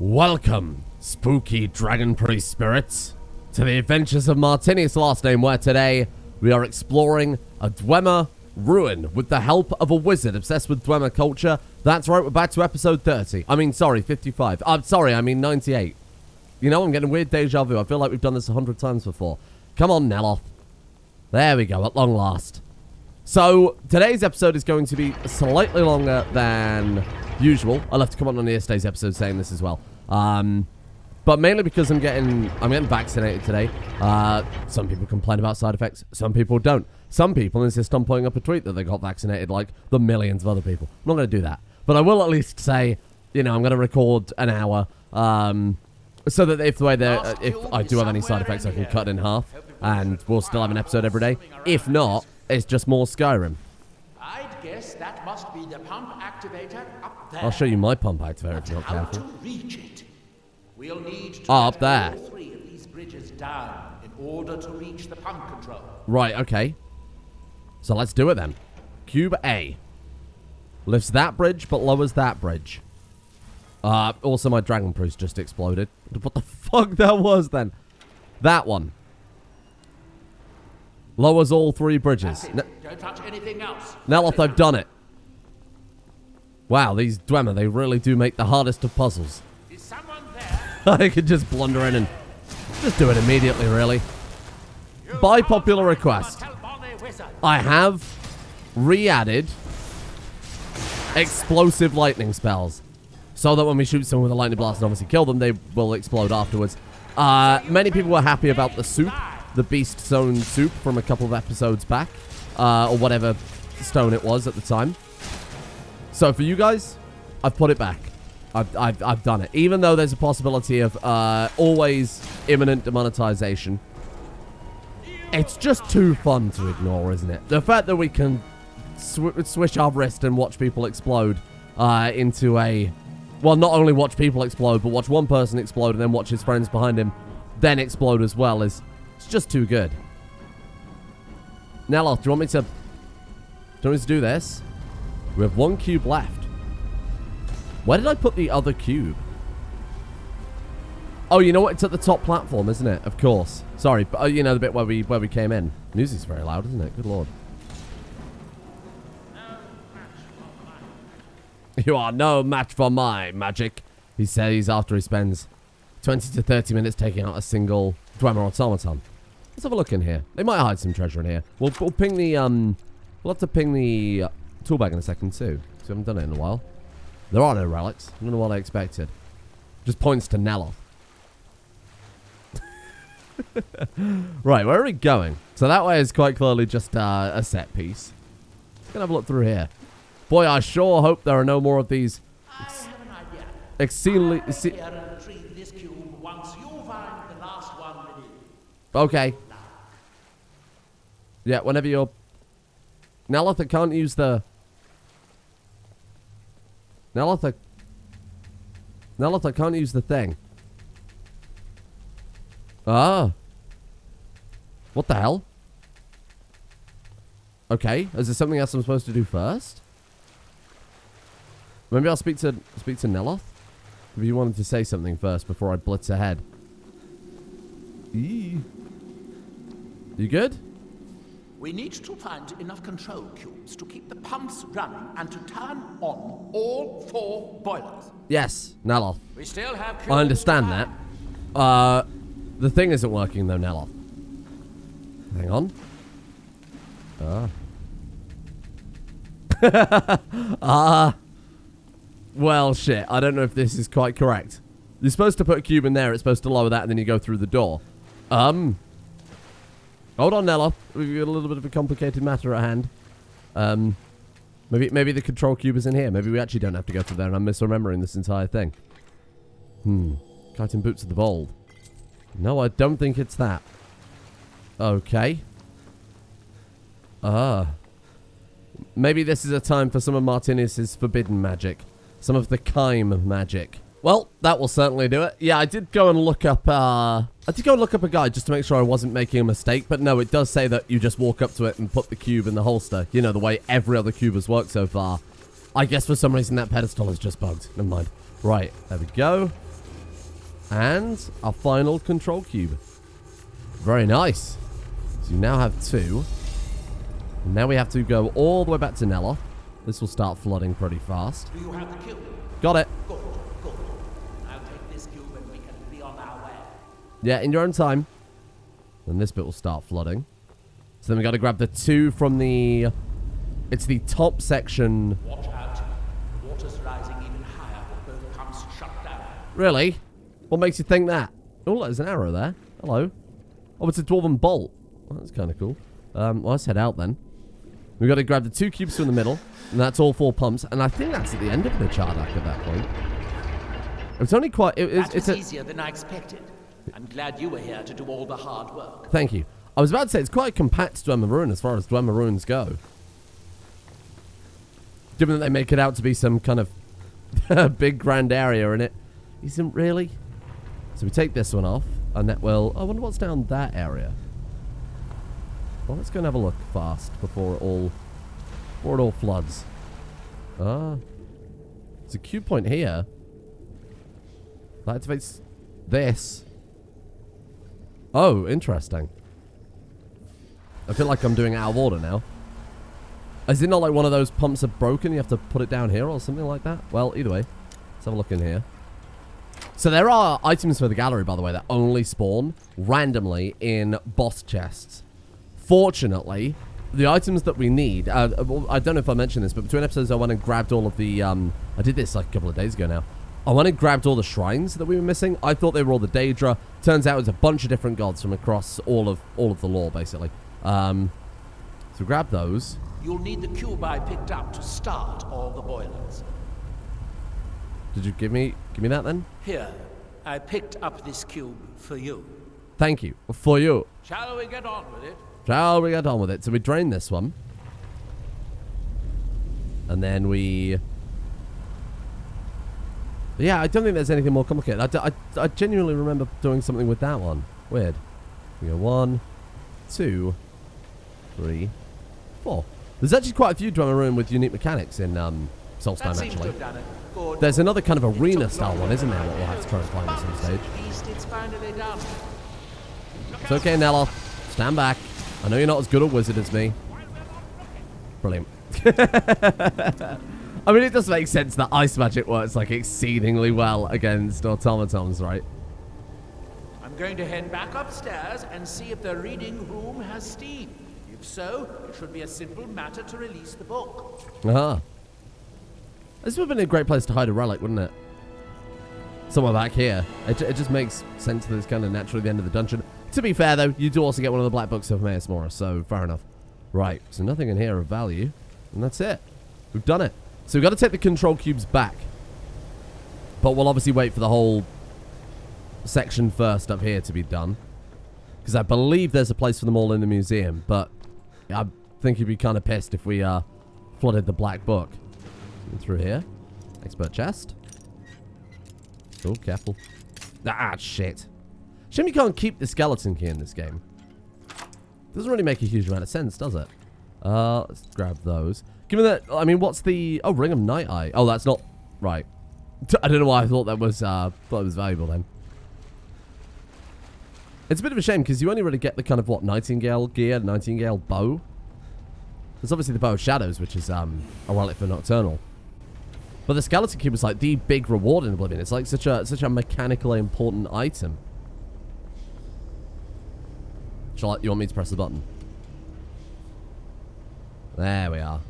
Welcome, spooky dragon priest spirits, to the adventures of Martinius last name, where today we are exploring a Dwemer ruin with the help of a wizard obsessed with Dwemer culture. That's right, we're back to episode 30. I mean, sorry, 55. I'm sorry, I mean 98. You know, I'm getting weird deja vu. I feel like we've done this 100 times before. Come on, Neloth. There we go, at long last. So, today's episode is going to be slightly longer than usual. I'll have to come on yesterday's episode saying this as well. But mainly because I'm getting vaccinated today. Some people complain about side effects. Some people don't. Some people insist on putting up a tweet that they got vaccinated like the millions of other people. I'm not going to do that. But I will at least say, you know, I'm going to record an hour. So that if I do have any side effects, I can cut in half. And we'll still have an episode every day. If not, it's just more Skyrim. I'd guess that must be the pump activator up there. I'll show you my pump activator if you're not How careful. to reach it? We'll need to Up there. all three of these bridges down in order to reach the pump control. Right, okay. So let's do it then. Cube A. Lifts that bridge, but lowers that bridge. Also, my dragon priest just exploded. What the fuck that was then? That one. Lowers all three bridges. Don't touch anything else. Neloth, I've done it. Wow, these Dwemer, they really do make the hardest of puzzles. Is someone there? I could just blunder in and just do it immediately, really. By popular request, I have re-added explosive lightning spells. So that when we shoot someone with a lightning blast and obviously kill them, they will explode afterwards. Many people were happy about the soup. The beast stone soup from a couple of episodes back. Or whatever stone it was at the time. So for you guys, I've put it back. I've done it. Even though there's a possibility of always imminent demonetization. It's just too fun to ignore, isn't it? The fact that we can swish our wrist and watch people explode into a... Well, not only watch people explode, but watch one person explode and then watch his friends behind him then explode as well is... It's just too good. Neloth, do you want me to do this? We have one cube left. Where did I put the other cube? Oh, you know what? It's at the top platform, isn't it? Of course. Sorry, but you know the bit where we came in. Music's very loud, isn't it? Good lord. You are no match for my magic, he says after he spends 20 to 30 minutes taking out a single Dwemer automaton. Let's have a look in here. They might hide some treasure in here. We'll ping the, we'll have to ping the tool bag in a second too. So we haven't done it in a while. There are no relics. I don't know what I expected. Just points to Neloth. Right, where are we going? So that way is quite clearly just a set piece. Let's go have a look through here. Boy, I sure hope there are no more of these exceedingly... Okay. Yeah, whenever you're... Neloth, I can't use the... Neloth, I can't use the thing. Ah. What the hell? Okay, is there something else I'm supposed to do first? Maybe I'll speak to Neloth? If you wanted to say something first before I blitz ahead. Eee. You good? We need to find enough control cubes to keep the pumps running and to turn on all 4 boilers. Yes, Neloth. We still have cubes. I understand that. The thing isn't working though, Neloth. Hang on. Well, shit. I don't know if this is quite correct. You're supposed to put a cube in there. It's supposed to lower that, and then you go through the door. Hold on, Neloth. We've got a little bit of a complicated matter at hand. Maybe the control cube is in here. Maybe we actually don't have to go through there, and I'm misremembering this entire thing. Kiting Boots of the Bold. No, I don't think it's that. Okay. Maybe this is a time for some of Martinius' forbidden magic. Some of the Kime magic. Well, that will certainly do it. Yeah, I did go and look up, a guide just to make sure I wasn't making a mistake. But no, it does say that you just walk up to it and put the cube in the holster. You know, the way every other cube has worked so far. I guess for some reason that pedestal is just bugged. Never mind. Right, there we go. And our final control cube. Very nice. So you now have 2. Now we have to go all the way back to Nella. This will start flooding pretty fast. Do you have the cube? Got it. Good, good. I'll take this cube and we can be on our way. Yeah, in your own time. Then this bit will start flooding. So then we got to grab the 2 from the... It's the top section. Watch out. The water's rising even higher with both pumps shut down. Really? What makes you think that? Oh, there's an arrow there. Hello. Oh, it's a dwarven bolt. Well, that's kind of cool. Well, let's head out then. We've got to grab the 2 cubes from the middle. And that's all 4 pumps. And I think that's at the end of the Chardak at that point. It's only quite... It's easier than I expected. I'm glad you were here to do all the hard work. Thank you. I was about to say, it's quite compact Dwemer Ruin as far as Dwemer Ruins go. Given that they make it out to be some kind of big grand area in it. Isn't really. So we take this one off. And that will... I wonder what's down that area. Well, let's go and have a look fast before it all floods. There's a cube point here. That activates this. Oh, interesting. I feel like I'm doing it out of order now. Is it not like one of those pumps are broken? You have to put it down here or something like that? Well, either way. Let's have a look in here. So there are items for the gallery, by the way, that only spawn randomly in boss chests. Fortunately, the items that we need... I don't know if I mentioned this, but between episodes I went and grabbed all of the... I did this like a couple of days ago now. I went and grabbed all the shrines that we were missing. I thought they were all the Daedra. Turns out it's a bunch of different gods from across all of the lore, basically. So grab those. You'll need the cube I picked up to start all the boilers. Did you give me that then? Here, I picked up this cube for you. Thank you. For you. Shall we get on with it? Shall we get on with it? So we drain this one. And then we... Yeah, I don't think there's anything more complicated. I genuinely remember doing something with that one. Weird. We go 1, 2, 3, 4. There's actually quite a few Dwemer Ruin with unique mechanics in Solstheim, actually. There's another kind of arena-style one, isn't there, what we'll have to try and find at some stage. At least it's finally done. It's okay, Nella. Stand back. I know you're not as good a wizard as me. Brilliant. I mean, it does make sense that ice magic works like exceedingly well against automatons, right? I'm going to head back upstairs and see if the reading room has steam. If so, it should be a simple matter to release the book. Uh-huh. This would have been a great place to hide a relic, wouldn't it? Somewhere back here. It just makes sense that it's kind of naturally the end of the dungeon. To be fair, though, you do also get one of the black books of Mace Mora, so fair enough. Right, so nothing in here of value. And that's it. We've done it. So we've got to take the control cubes back. But we'll obviously wait for the whole section first up here to be done. Because I believe there's a place for them all in the museum. But I think you'd be kind of pissed if we flooded the black book. Through here. Expert chest. Oh, careful. Ah, shit. Shame you can't keep the skeleton key in this game. Doesn't really make a huge amount of sense, does it? Let's grab those. Given that, I mean, what's the... Oh, Ring of Night Eye. Oh, that's not... Right. I don't know why I thought that was valuable then. It's a bit of a shame, because you only really get the kind of, what, Nightingale gear, Nightingale bow. There's obviously the Bow of Shadows, which is a relic for Nocturnal. But the skeleton cube is like the big reward in Oblivion. It's like such a mechanically important item. You want me to press the button? There we are.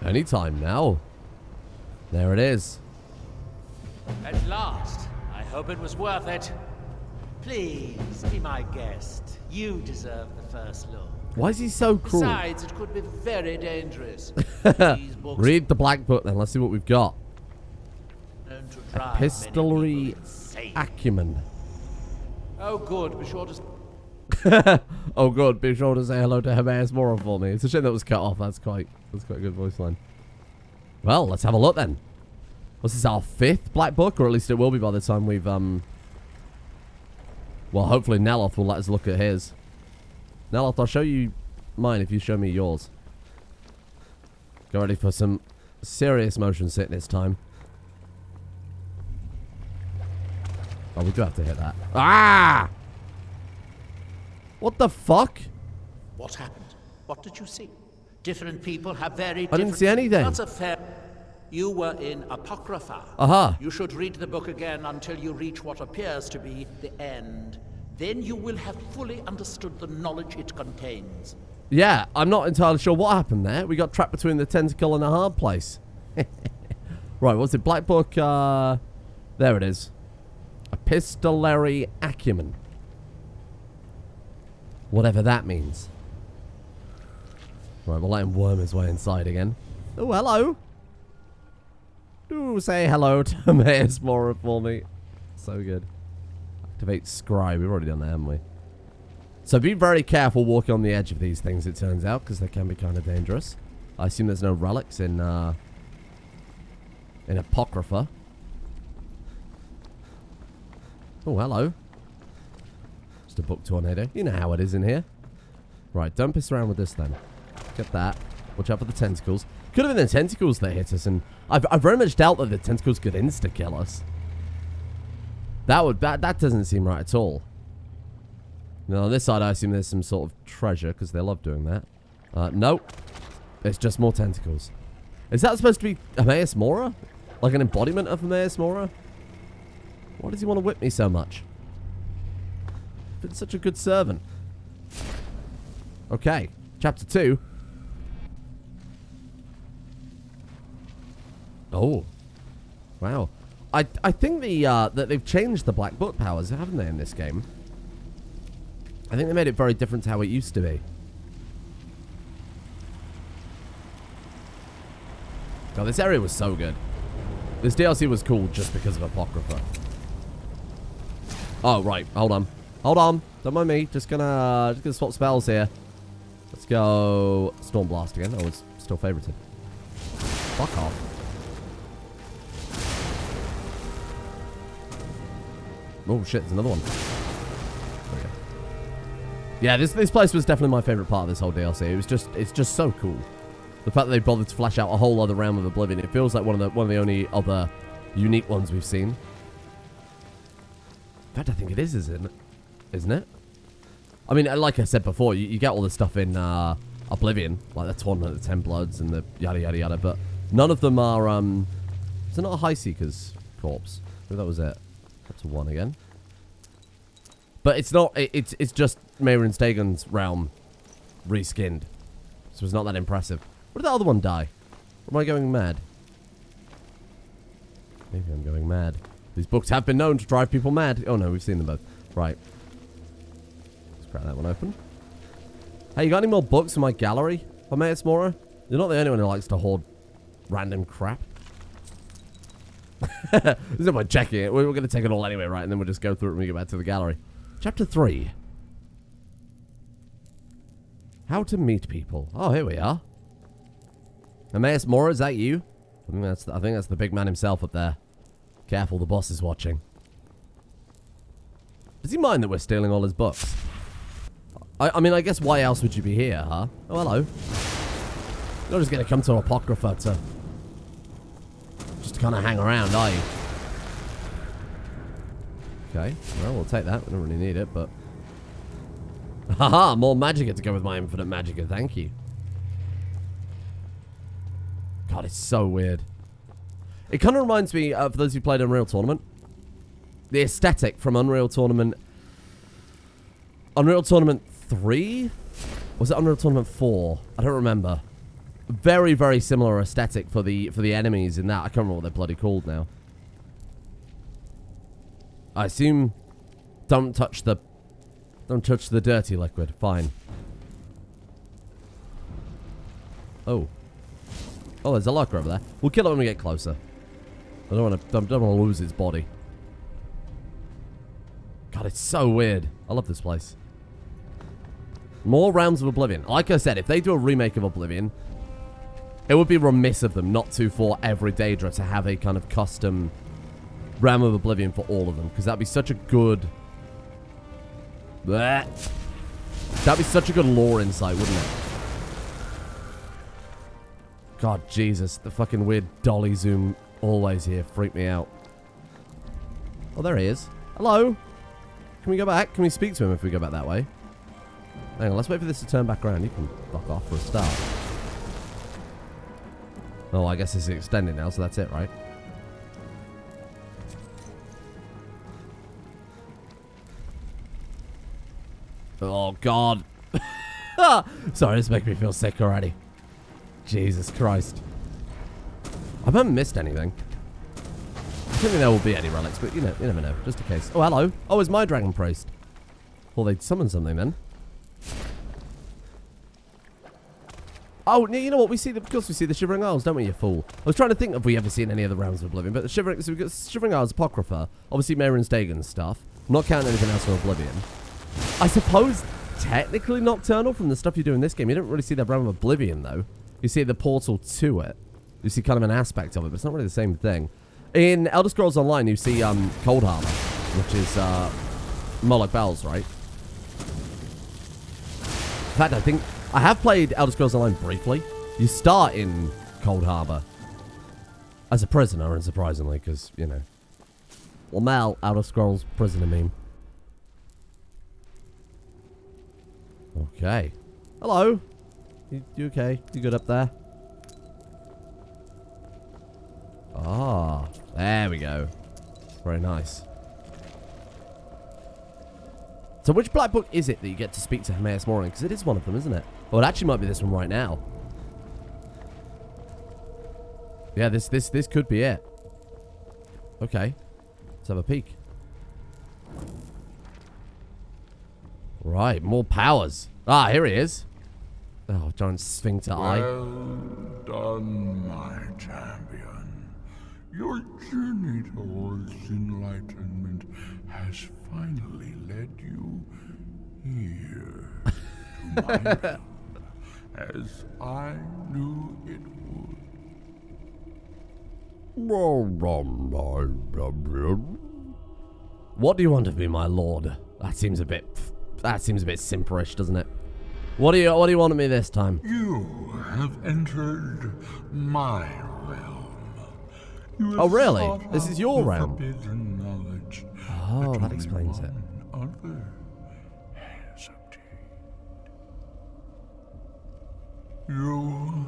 Anytime now. There it is. At last. I hope it was worth it. Please, be my guest. You deserve the first look. Why is he so cruel? Besides, it could be very dangerous. These books Read the black book then. Let's see what we've got. known to drive Epistolary many people insane. acumen. Oh, good. Be sure to... Oh, good. Be sure to say hello to Hermaeus Mora for me. It's a shame that was cut off. That's quite a good voice line. Well, let's have a look then. Was this our 5th black book? Or at least it will be by the time we've, Well, hopefully Neloth will let us look at his. Neloth, I'll show you mine if you show me yours. Get ready for some serious motion sickness time. Oh, we do have to hit that. Ah! What the fuck? What happened? What did you see? Different people have very I different... didn't see anything. That's a fair... You were in Apocrypha. Aha. You should read the book again until you reach what appears to be the end. Then you will have fully understood the knowledge it contains. Yeah, I'm not entirely sure what happened there. We got trapped between the tentacle and a hard place. Right, what's it? Black Book, there it is. Epistolary acumen. Whatever that means. Right, we'll let him worm his way inside again. Oh, hello. Do say hello to Maid Mora for me. So good. Activate Scribe. We've already done that, haven't we? So be very careful walking on the edge of these things, it turns out, because they can be kind of dangerous. I assume there's no relics in Apocrypha. Oh, hello. Just a book tornado. You know how it is in here. Right, don't piss around with this then. Get that. Watch out for the tentacles. Could have been the tentacles that hit us, and I very much doubt that the tentacles could insta-kill us. That doesn't seem right at all. Now, on this side, I assume there's some sort of treasure, because they love doing that. Nope. It's just more tentacles. Is that supposed to be Emmaus Mora? Like an embodiment of Emmaus Mora? Why does he want to whip me so much? Been such a good servant. Okay. Chapter 2. Oh. Wow. I think that they've changed the Black Book powers, haven't they, in this game? I think they made it very different to how it used to be. God, this area was so good. This DLC was cool just because of Apocrypha. Oh, right. Hold on. Hold on. Don't mind me. Just gonna swap spells here. Let's go Storm Blast again. Oh, it's still favorited. Fuck off. Oh, shit. There's another one. There we go. Yeah, this place was definitely my favorite part of this whole DLC. It's just so cool. The fact that they bothered to flesh out a whole other realm of Oblivion. It feels like one of the only other unique ones we've seen. In fact, I think it is, isn't it? I mean, like I said before, you get all the stuff in Oblivion, like the Tournament of the Ten Bloods and the yada yada yada, but none of them are. Is it not a High Seeker's corpse? Maybe that was it. Up to 1 again. But it's not. It's just Mayrin Stegan's realm reskinned, so it's not that impressive. What did the other one die? Or am I going mad? Maybe I'm going mad. These books have been known to drive people mad. Oh no, we've seen them both. Right. Let's crack that one open. Hey, you got any more books in my gallery? Emmaus Mora? You're not the only one who likes to hoard random crap. There's no point checking it. We're going to take it all anyway, right? And then we'll just go through it when we get back to the gallery. Chapter 3. How to meet people. Oh, here we are. Emmaus Mora, is that you? I think that's the big man himself up there. Careful, the boss is watching. Does he mind that we're stealing all his books? I mean, I guess why else would you be here, huh? Oh, hello. You're not just going to come to Apocrypha to... just to kind of hang around, are you? Okay, well, we'll take that. We don't really need it, but... Haha, more magicka to go with my infinite magicka, thank you. God, it's so weird. It kind of reminds me of, for those who played Unreal Tournament, the aesthetic from Unreal Tournament 3? Was it Unreal Tournament 4? I don't remember. Very, very similar aesthetic for the enemies in that. I can't remember what they're bloody called now. I assume don't touch the dirty liquid. Fine. Oh. Oh, there's a locker over there. We'll kill it when we get closer. I don't want to lose its body. God, it's so weird. I love this place. More Realms of Oblivion. Like I said, if they do a remake of Oblivion, it would be remiss of them not to, for every Daedra, to have a kind of custom Realm of Oblivion for all of them. Because that'd be such a good... Blech. That'd be such a good lore insight, wouldn't it? God, Jesus. The fucking weird dolly zoom always here freaked me out. Oh, there he is. Hello? Can we go back? Can we speak to him if we go back that way? Hang on, let's wait for this to turn back around. You can fuck off for a start. Oh, I guess it's extended now, so that's it, right? Oh, God. Sorry, this makes me feel sick already. Jesus Christ. I haven't missed anything. I don't think there will be any relics, but you never know. Just in case. Oh, hello. Oh, it's my dragon priest. Well, they'd summon something then. Oh, you know what? Of course we see the Shivering Isles, don't we, you fool? I was trying to think if we ever seen any of the Realms of Oblivion, but the so we've got Shivering Isles Apocrypha, obviously Mehrunes Dagon's stuff. I'm not counting anything else from Oblivion. I suppose technically Nocturnal from the stuff you do in this game. You don't really see the Realm of Oblivion, though. You see the portal to it. You see kind of an aspect of it, but it's not really the same thing. In Elder Scrolls Online, you see Cold Harbor, which is Moloch Bells, right? In fact, I think I have played Elder Scrolls Online briefly. You start in Cold Harbor as a prisoner, unsurprisingly, because, you know. Lamel, Elder Scrolls prisoner meme. Okay. Hello. You okay? You good up there? Ah, there we go. Very nice. So which black book is it that you get to speak to Hermaeus Morin? Because it is one of them, isn't it? Well, it actually might be this one right now. Yeah, this could be it. Okay. Let's have a peek. Right, more powers. Ah, here he is. Oh, giant sphincter eye. Well done, my champion. Your journey towards enlightenment has finally led you here to my realm, as I knew it would. What do you want of me, my lord? That seems a bit simperish, doesn't it? What do you want of me this time? You have entered my realm. Oh, really? This is your realm? Knowledge Oh, that explains it. Other has obtained. You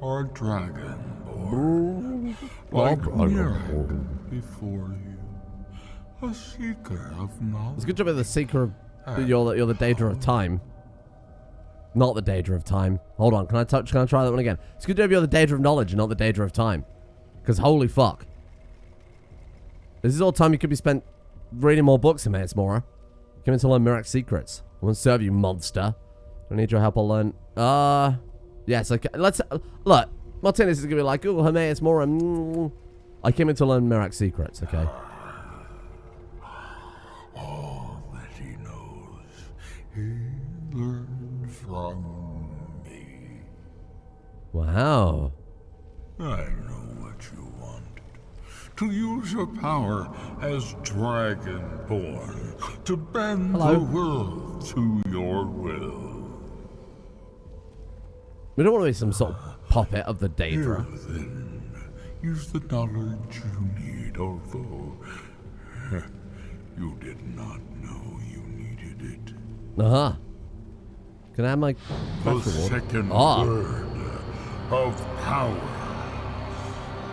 are dragonborn, like miracle before you, a seeker of knowledge. It's a good job of the seeker of you're the Daedra of time. Not the Daedra of time. Hold on, can I try that one again? It's a good job you're the Daedra of knowledge and not the Daedra of time. Because holy fuck. This is all time you could be spent reading more books, Hermaeus Mora. Come in to learn Mirak's secrets. I won't serve you, monster. I need your help, I'll learn. Yes, okay. Let's, look. Martinius is going to be like, oh, Hermaeus Mora. I came in to learn Mirak's secrets, okay? All that he knows, he learned from me. Wow. I know what you wanted. To use your power as Dragonborn, to bend Hello. the world to your will. We don't want to be some sort of puppet of the Daedra. Here, then, use the knowledge you need, although you did not know you needed it. Uh-huh. Can I have my The quest reward? second word of power.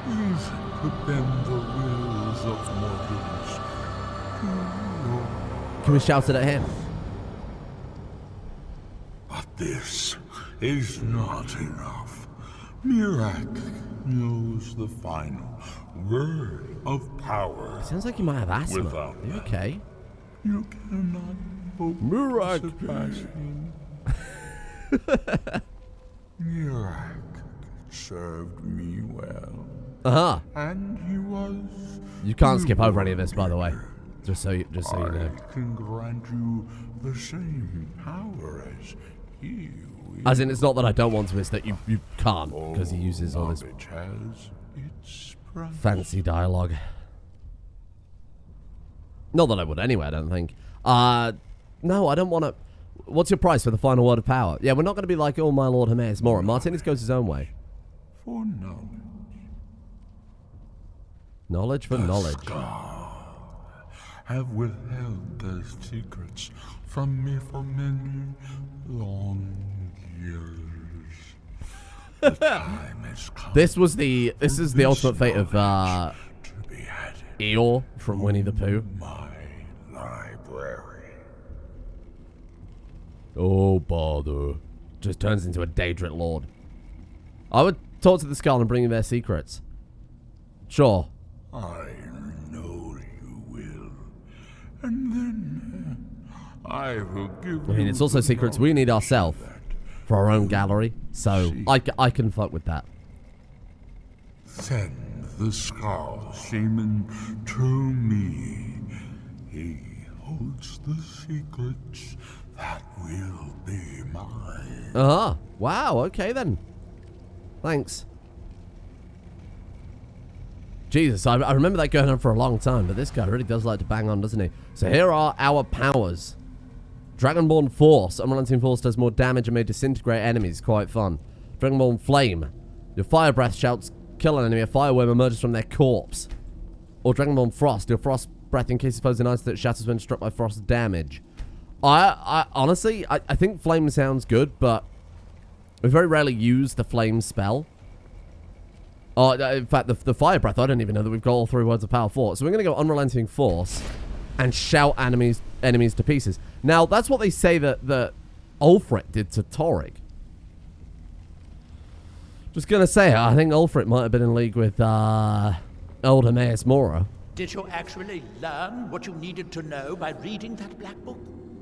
Use it to bend the wills of mortals to your. Can we shout it at him? But this is not enough. Mirak knows the final word of power. Sounds like you might have asthma. Without Are you okay? You cannot hope Mirak. to surpass him. Mirak served me well, Uh-huh. and he was. You can't skip over any of this, by the way. Just so you know. I can grant you the same power as he will. As in, it's not that I don't want to, it's that you can't, because he uses all this Knowledge has its price. fancy dialogue. Not that I would anyway, I don't think. No, I don't want to... What's your price for the final word of power? Yeah, we're not going to be like, oh, my lord Hermaeus Mora. Martinius goes his own way. For knowledge. Knowledge for knowledge. have withheld their secrets from me for many long years. The time has come. This is the ultimate fate of to be added Eeyore from Winnie the Pooh. my library. Oh, bother. Just turns into a Daedric Lord. I would talk to the Skull and bring you their secrets. Sure. I know you will. And then I will give you. I mean, it's also the secrets we need knowledge ourselves that for our own gallery, so I can fuck with that. Send the Skull Shaman to me. He holds the secrets that will be mine. Uh-huh. Wow, okay then. Thanks. Jesus, I remember that going on for a long time, but this guy really does like to bang on, doesn't he? So here are our powers. Dragonborn Force. Unrelenting Force does more damage and may disintegrate enemies. Quite fun. Dragonborn Flame. Your fire breath shouts kill an enemy. A fireworm emerges from their corpse. Or Dragonborn Frost. Your frost breath encases foes in ice that shatters when struck by frost damage. I honestly, I think Flame sounds good, but we very rarely use the Flame spell. Oh, in fact, the Fire Breath, I don't even know that we've got all 3 words of power for. So we're going to go Unrelenting Force and shout enemies to pieces. Now, that's what they say that Ulfric did to Torrig. Just going to say, I think Ulfric might have been in league with old Hermaeus Mora. Did you actually learn what you needed to know by reading that black book?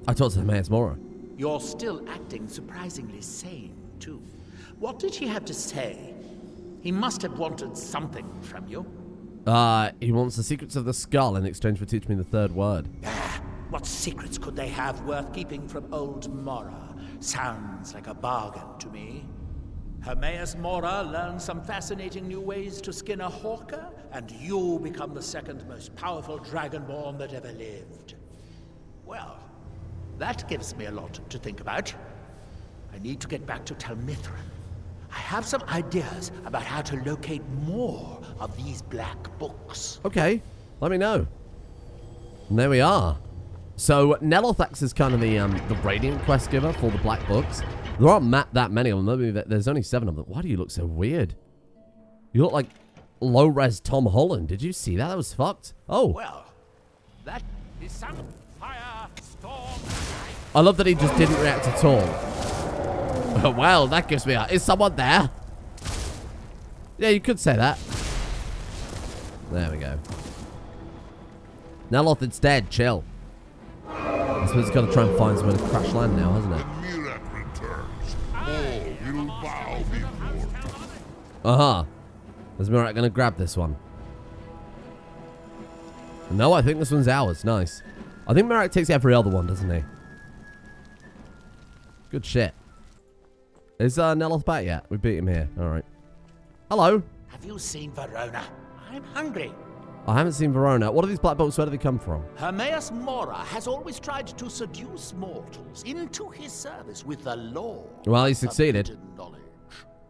I talked to Hermaeus Mora. You're still acting surprisingly sane, too. What did he have to say? He must have wanted something from you. He wants the secrets of the skull in exchange for teaching me the 3rd word. What secrets could they have worth keeping from old Mora? Sounds like a bargain to me. Hermaeus Mora learned some fascinating new ways to skin a hawker, and you become the 2nd most powerful dragonborn that ever lived. Well, that gives me a lot to think about. I need to get back to Telmithrin. I have some ideas about how to locate more of these black books. Okay, let me know. And there we are. So Nelothax is kind of the Radiant quest giver for the black books. There aren't that many of them. Maybe there's only 7 of them. Why do you look so weird? You look like low-res Tom Holland. Did you see that? That was fucked. Oh. Well, that is some fire storm. I love that he just didn't react at all. Well, that gives me a... Is someone there? Yeah, you could say that. There we go. Neloth, it's dead. Chill. I suppose it's got to try and find somewhere to crash land now, hasn't it? When Mirak returns, all will bow before him. Uh-huh. Is Mirak going to grab this one? No, I think this one's ours. Nice. I think Mirak takes every other one, doesn't he? Good shit. Is Neloth back yet? We beat him here. All right. Hello. Have you seen Verona? I'm hungry. I haven't seen Verona. What are these black bolts? Where do they come from? Hermaeus Mora has always tried to seduce mortals into his service with the law. Well, he succeeded. Forbidden knowledge.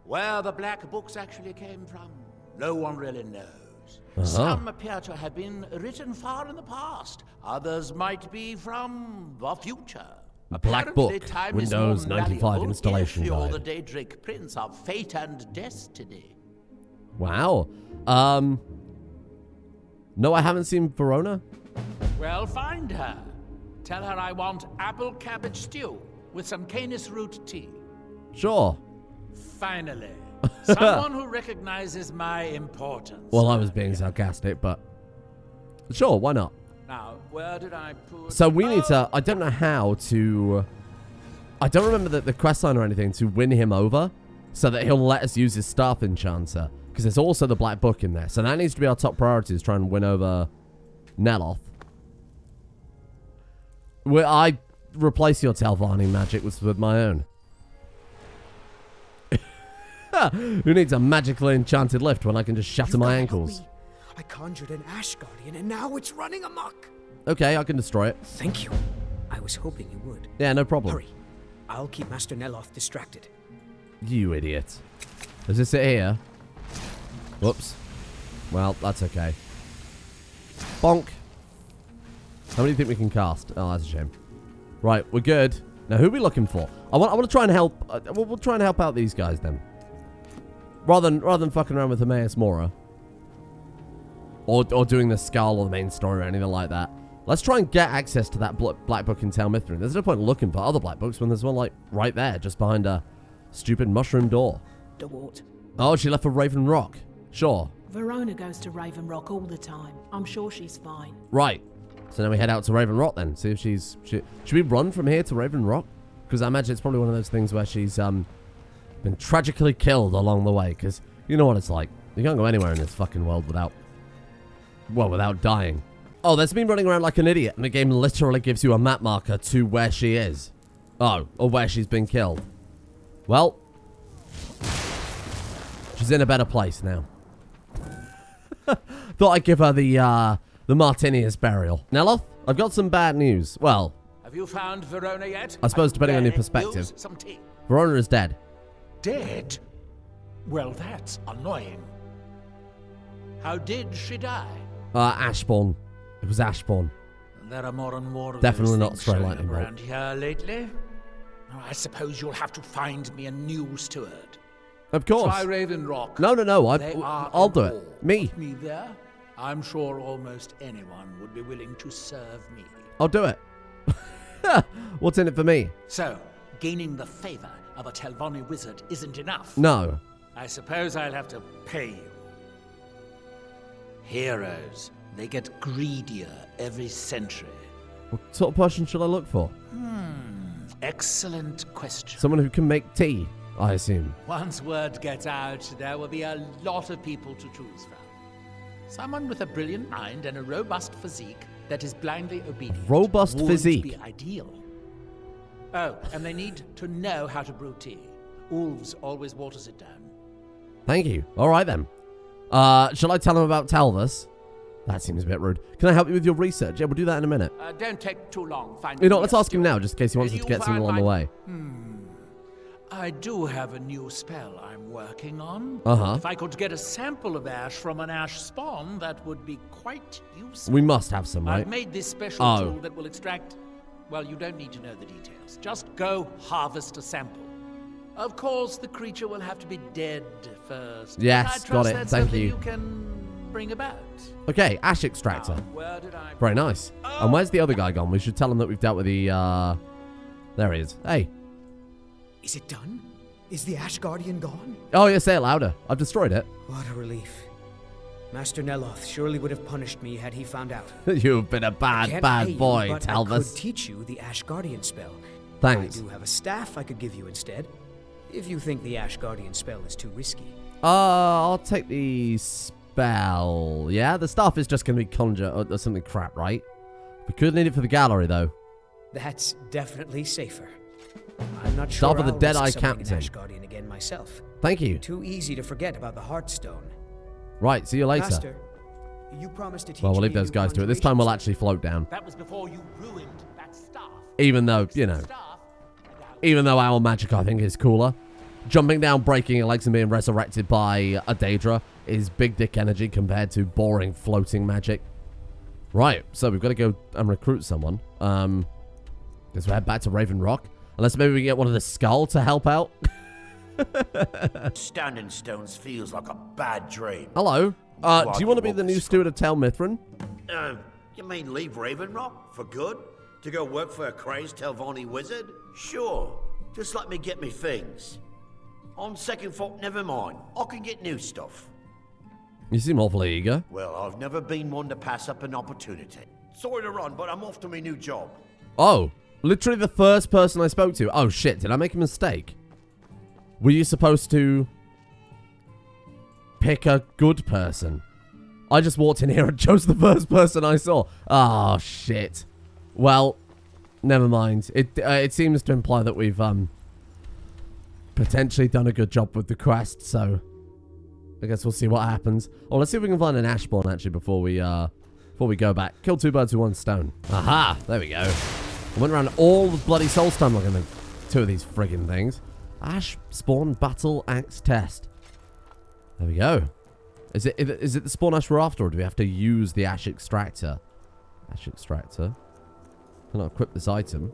Where the black books actually came from, no one really knows. Some appear to have been written far in the past. Others might be from the future. Black Book, Time Windows is more 95 malleable installation if you're guide. the Daedric Prince of Fate and Destiny. Wow. No, I haven't seen Verona. Well, find her. Tell her I want apple cabbage stew with some canis root tea. Sure. Finally, someone who recognizes my importance. Well, I was being sarcastic, but sure, why not? Now, where did I put... So we need to... I don't know how to... I don't remember the quest line or anything to win him over so that he'll let us use his staff enchanter. Because there's also the black book in there. So that needs to be our top priority, is try and win over Neloth. I replace your Telvanni magic with my own. Who needs a magically enchanted lift when I can just shatter my ankles? I conjured an Ash Guardian and now it's running amok. Okay, I can destroy it. Thank you. I was hoping you would. Yeah, no problem. Hurry. I'll keep Master Neloth distracted. You idiot. Does this sit here? Whoops. Well, that's okay. Bonk. How many do you think we can cast? Oh, that's a shame. Right, we're good. Now, who are we looking for? I want to try and help. We'll try and help out these guys then. Rather than fucking around with Hermaeus Mora. Or doing the skull or the main story or anything like that. Let's try and get access to that black book in Telmithrin. There's no point looking for other black books when there's one, like, right there, just behind a stupid mushroom door. DeWart. Oh, she left for Raven Rock. Sure. Verona goes to Raven Rock all the time. I'm sure she's fine. Right. So now we head out to Raven Rock then. See if she's... Should we run from here to Raven Rock? Because I imagine it's probably one of those things where she's been tragically killed along the way. Because you know what it's like. You can't go anywhere in this fucking world without... well, without dying. Oh, there's me running around like an idiot, and the game literally gives you a map marker to where she is. Oh, or where she's been killed. Well, she's in a better place now. Thought I'd give her the Martinius burial. Neloth, I've got some bad news. Well, Have you found Verona yet? I suppose depending on your There perspective. goes some tea. Verona is dead. Dead? Well, that's annoying. How did she die? Ashbourne. It was Ashbourne. There are more and more of Definitely those not things Stray showing Lightning up Bolt. around here lately. Oh, I suppose you'll have to find me a new steward. Of course. Try Raven Rock. No. They are I'll in do it. awe. Me. Put me there. I'm sure almost anyone would be willing to serve me. I'll do it. What's in it for me? So, gaining the favor of a Telvanni wizard isn't enough. No. I suppose I'll have to pay you. Heroes, they get greedier every century. What sort of person should I look for? Excellent question. Someone who can make tea, I assume. Once word gets out, there will be a lot of people to choose from. Someone with a brilliant mind and a robust physique that is blindly obedient. Robust would physique? Be ideal. Oh, and they need to know how to brew tea. Ulves always waters it down. Thank you. All right, then. Shall I tell him about Talvas? That seems a bit rude. Can I help you with your research? Yeah, we'll do that in a minute. Don't take too long. You know, let's ask him now, just in case he wants us to get something along the way. I do have a new spell I'm working on. Uh-huh. If I could get a sample of ash from an ash spawn, that would be quite useful. We must have some, right? I've made this special tool that will extract... Well, you don't need to know the details. Just go harvest a sample. Of course, the creature will have to be dead first. Yes, but I trust got it. that's Thank something you. you can bring about. Okay, ash extractor. Where did I... Very nice. And where's the other guy gone? We should tell him that we've dealt with the, There he is. Hey. Is it done? Is the Ash Guardian gone? Oh, yeah, say it louder. I've destroyed it. What a relief. Master Neloth surely would have punished me had he found out. You've been a Can't pay bad you, boy, but I Talvas. could teach you the Ash Guardian spell. Thanks. I do have a staff I could give you instead, if you think the Ash Guardian spell is too risky. I'll take the spell. Yeah, the staff is just going to be conjure or something crap, right? We could need it for the gallery, though. That's definitely safer. I'm not Staff sure of the I'll Dead-Eye risk summoning an Captain. Ash Guardian again myself. Thank you. Too easy to forget about the Heartstone. Right, see you later. Master, you promised to teach Well, we'll me leave a those new guys to it. This time we'll conjuration actually float down. That was before you ruined that staff. Even though, you know, even though our magic, I think, is cooler. Jumping down, breaking your legs and being resurrected by a Daedra is big dick energy compared to boring floating magic. Right, so we've got to go and recruit someone. Guess we'll head back to Raven Rock. Unless maybe we can get one of the Skull to help out. Standing stones feels like a bad dream. Hello. Do you want to be the new steward of Telmithrin? You mean leave Raven Rock for good? To go work for a crazed Telvanni wizard? Sure. Just let me get me things. On second thought, never mind. I can get new stuff. You seem awfully eager. Well, I've never been one to pass up an opportunity. Sorry to run, but I'm off to my new job. Oh, literally the first person I spoke to. Oh, shit. Did I make a mistake? Were you supposed to pick a good person? I just walked in here and chose the first person I saw. Oh, shit. Well, never mind. It seems to imply that we've potentially done a good job with the quest, so I guess we'll see what happens. Oh, let's see if we can find an Ashbourne actually before we go back. Kill two birds with one stone. Aha! There we go. I went around all the bloody Soulstone looking at two of these friggin' things. Ash Spawn Battle Axe Test. There we go. Is it the Spawn Ash we're after, or do we have to use the Ash Extractor? Ash Extractor. Can I equip this item?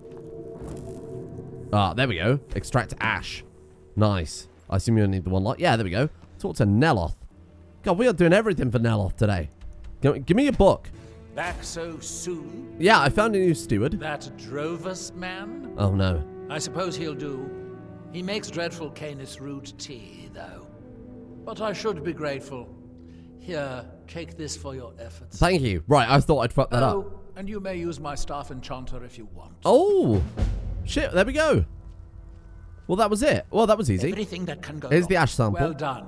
Ah, there we go. Extract ash. Nice. I assume you need the one light. Yeah, there we go. Talk to Neloth. God, we are doing everything for Neloth today. Give me your book. Back so soon? Yeah, I found a new steward. That Drovus man? Oh, no. I suppose he'll do. He makes dreadful Canis root tea, though. But I should be grateful. Here, take this for your efforts. Thank you. Right, I thought I'd fuck that up. And you may use my staff enchanter if you want. Oh, shit, there we go. Well, that was it. Well, that was easy. Everything that can go Here's wrong. the ash sample. Well done.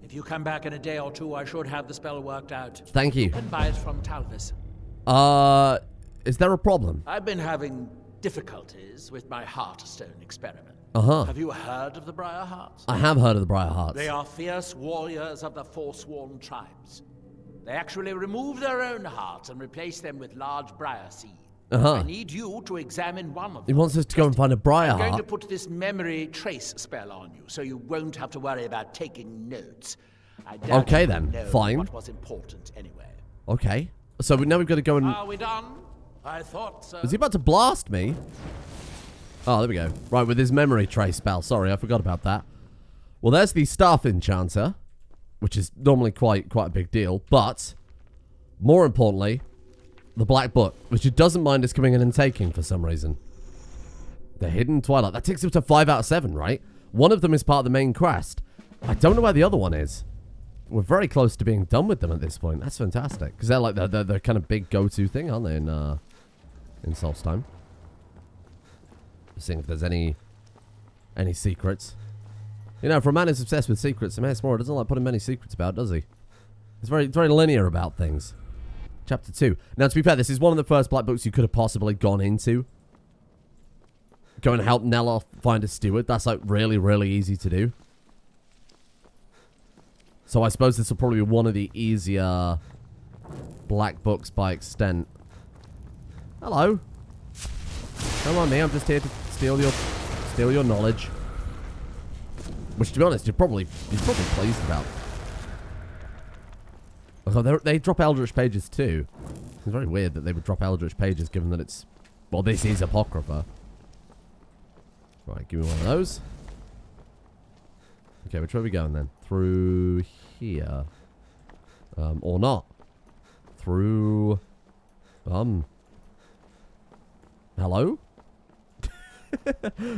If you come back in a day or two, I should have the spell worked out. Thank you. You can buy it from Talvis. Is there a problem? I've been having difficulties with my Heartstone experiment. Uh-huh. Have you heard of the Briar Hearts? I have heard of the Briar Hearts. They are fierce warriors of the Forsworn tribes. They actually remove their own hearts and replace them with large briar seed. Uh-huh. I need you to examine one of them. He wants us to go and find a Briar I'm going to Heart. put this memory trace spell on you, so you won't have to worry about taking notes. I doubt Okay you then, know fine. What was important anyway. Okay. So now we've got to go and... Are we done? I thought so. Is he about to blast me? Oh, there we go. Right, with his memory trace spell. Sorry, I forgot about that. Well, there's the staff enchanter, which is normally quite a big deal. But, more importantly, the black book, which he doesn't mind us coming in and taking for some reason. The hidden twilight. That takes up to 5 out of 7, right? One of them is part of the main quest. I don't know where the other one is. We're very close to being done with them at this point. That's fantastic. Because they're like the kind of big go-to thing, aren't they, in Solstheim? Seeing if there's any secrets. You know, for a man who's obsessed with secrets, Maid Mora doesn't like putting many secrets about, does he? He's very linear about things. Chapter 2. Now, to be fair, this is one of the first black books you could have possibly gone into. Go and help Neloth find a steward. That's like really easy to do. So I suppose this will probably be one of the easier black books by extent. Hello. Come on, me. I'm just here to steal your knowledge. Which, to be honest, he's probably pleased about. Oh, they drop Eldritch pages too. It's very weird that they would drop Eldritch pages, given that it's... Well, this is Apocrypha. Right, give me one of those. Okay, which way are we going then? Through here. Or not. Through... Hello?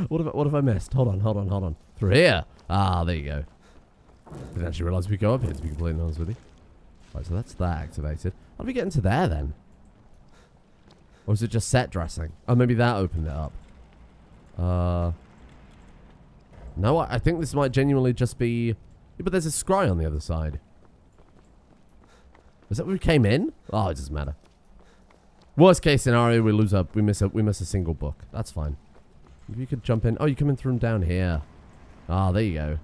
What have I missed? Hold on. Through here. Ah, there you go. Didn't actually realise we go up here, to be completely honest with you. Right, so that's that activated. How do we get into there then? Or is it just set dressing? Oh, maybe that opened it up. No, I think this might genuinely just be... Yeah, but there's a scry on the other side. Is that where we came in? Oh, it doesn't matter. Worst case scenario, we miss a single book. That's fine. If you could jump in. Oh, you come in through down here. Ah, there you go.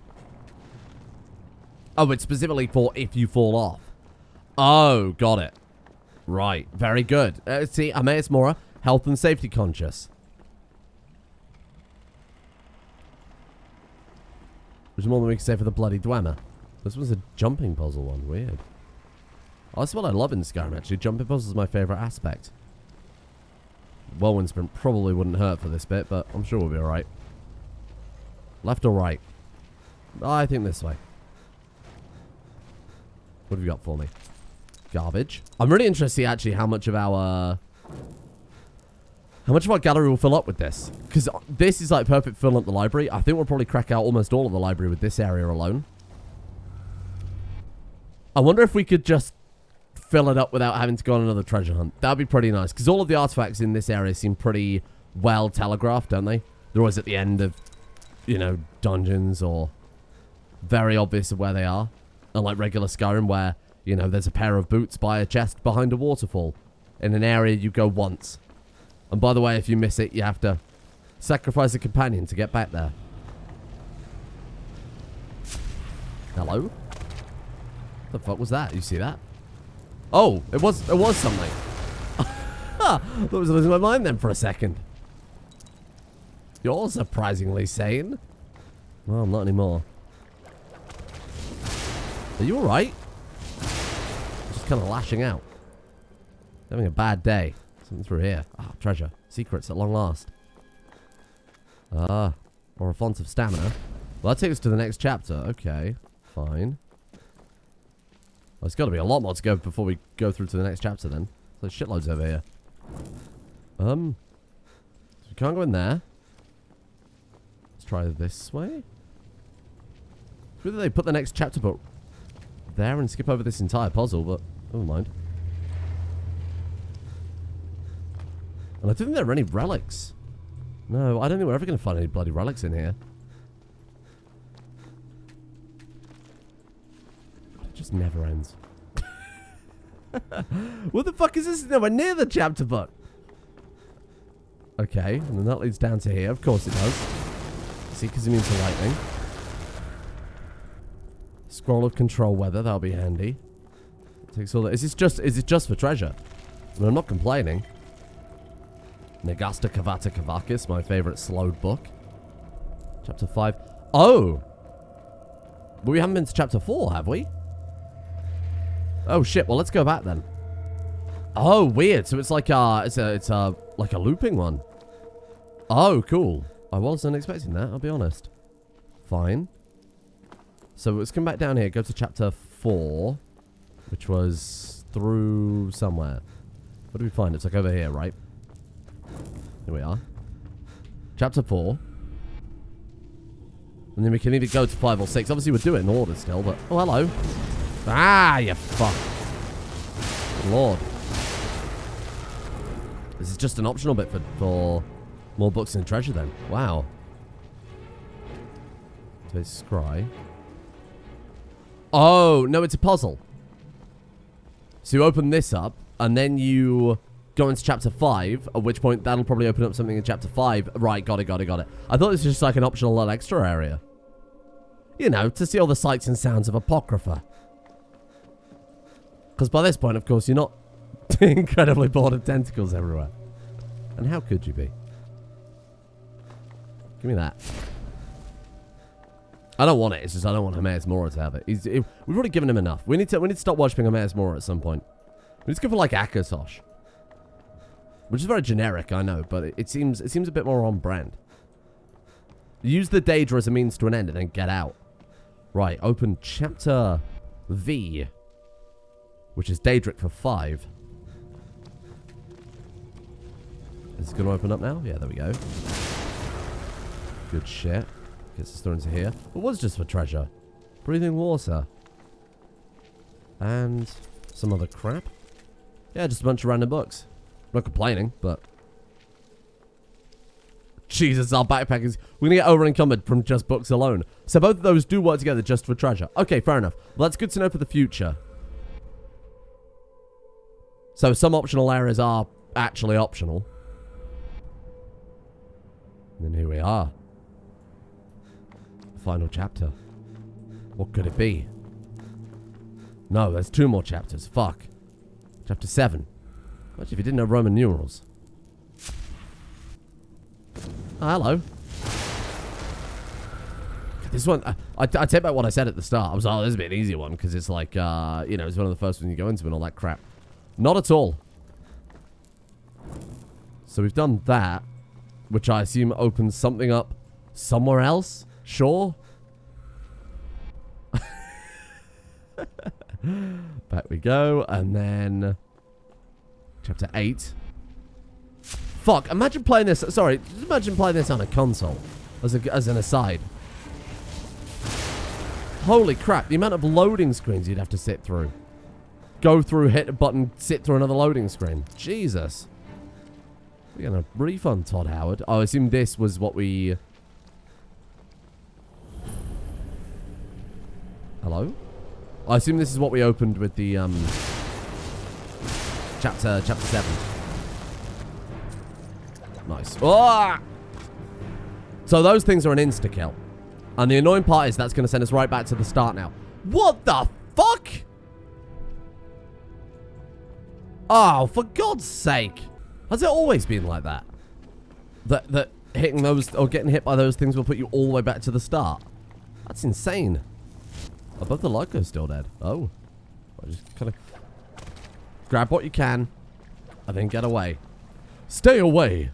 Oh, it's specifically for if you fall off. Oh, got it. Right, very good. See, Maid Mora, health and safety conscious. Which is more than we can say for the bloody Dwemer. This was a jumping puzzle one. Weird. Oh, that's what I love in Skyrim, actually. Jumping puzzles is my favourite aspect. Whirlwind sprint probably wouldn't hurt for this bit, but I'm sure we'll be alright. Left or right? I think this way. What have you got for me? Garbage. I'm really interested to see, actually, how much of our gallery will fill up with this. Because this is, like, perfect for filling up the library. I think we'll probably crack out almost all of the library with this area alone. I wonder if we could just fill it up without having to go on another treasure hunt. That'd be pretty nice. Because all of the artifacts in this area seem pretty well telegraphed, don't they? They're always at the end of, you know, dungeons or very obvious of where they are. Unlike regular Skyrim where, you know, there's a pair of boots by a chest behind a waterfall. In an area you go once. And by the way, if you miss it, you have to sacrifice a companion to get back there. Hello? What the fuck was that? You see that? Oh, it was something. I thought I was losing my mind then for a second. You're surprisingly sane. Well, not anymore. Are you alright? Just kind of lashing out. Having a bad day. Something through here. Ah, treasure. Secrets at long last. Ah, or a font of stamina. Well, that takes us to the next chapter. Okay, fine. Well, there's got to be a lot more to go before we go through to the next chapter then. There's shitloads over here. So we can't go in there. Let's try this way. It's weird that they put the next chapter book there and skip over this entire puzzle, but never mind. And I don't think there are any relics. No, I don't think we're ever going to find any bloody relics in here. It just never ends. What the fuck is this? Nowhere near the chapter book. Okay, and then that leads down to here. Of course it does. See, because it means to lightning. Scroll of control weather, that'll be handy. Takes all that. Is it just for treasure? I mean, I'm not complaining. Negasta Kavata Kavakis, my favorite slowed book. Chapter 5. Oh! But we haven't been to chapter 4, have we? Oh shit, well let's go back then. Oh, weird. So it's like it's a like a looping one. Oh, cool. I wasn't expecting that, I'll be honest. Fine. So let's come back down here, go to chapter 4, which was through somewhere. What did we find? It's like over here, right? Here we are. Chapter 4. And then we can either go to 5 or 6. Obviously, we'll do it in order still, but... Oh, hello. Ah, you fuck. Good Lord. This is just an optional bit for more books and treasure then. Wow. So scry. Oh, no, it's a puzzle. So you open this up, and then you go into chapter 5, at which point that'll probably open up something in chapter 5. Right, got it. I thought this was just like an optional little extra area. You know, to see all the sights and sounds of Apocrypha. Because by this point, of course, you're not incredibly bored of tentacles everywhere. And how could you be? Give me that. I don't want it. It's just I don't want Hermaeus Mora to have it. We've already given him enough. We need to stop worshipping Hermaeus Mora at some point. We need to go for like Akatosh. Which is very generic, I know, but it seems a bit more on brand. Use the Daedra as a means to an end and then get out. Right, open chapter V, which is Daedric for 5. Is it going to open up now? Yeah, there we go. Good shit. Gets us through into here. It was just for treasure. Breathing water. And some other crap. Yeah, just a bunch of random books. I'm not complaining, but... Jesus, our backpack is... We're going to get over-encumbered from just books alone. So both of those do work together just for treasure. Okay, fair enough. Well, that's good to know for the future. So some optional areas are actually optional. And then here we are. The final chapter. What could it be? No, there's 2 more chapters. Fuck. Chapter 7. Imagine if you didn't know Roman numerals. Oh, hello. This one, I take back what I said at the start. I was like, oh, this is a bit an easier one, because it's like, you know, it's one of the first ones you go into and all that crap. Not at all. So we've done that, which I assume opens something up somewhere else. Sure. Back we go, and then chapter 8. Fuck, imagine playing this, sorry, just imagine playing this on a console, as an aside. Holy crap, the amount of loading screens you'd have to sit through. Go through, hit a button, sit through another loading screen. Jesus. We're getting a refund, Todd Howard. Oh, I assume this was what we... Hello? I assume this is what we opened with the, chapter 7. Nice. Oh! So those things are an insta-kill. And the annoying part is that's going to send us right back to the start now. What the fuck? Oh, for God's sake. Has it always been like that? That hitting those, or getting hit by those things will put you all the way back to the start? That's insane. Above the Lyco's still dead. Oh. I just kind of grab what you can and then get away. Stay away.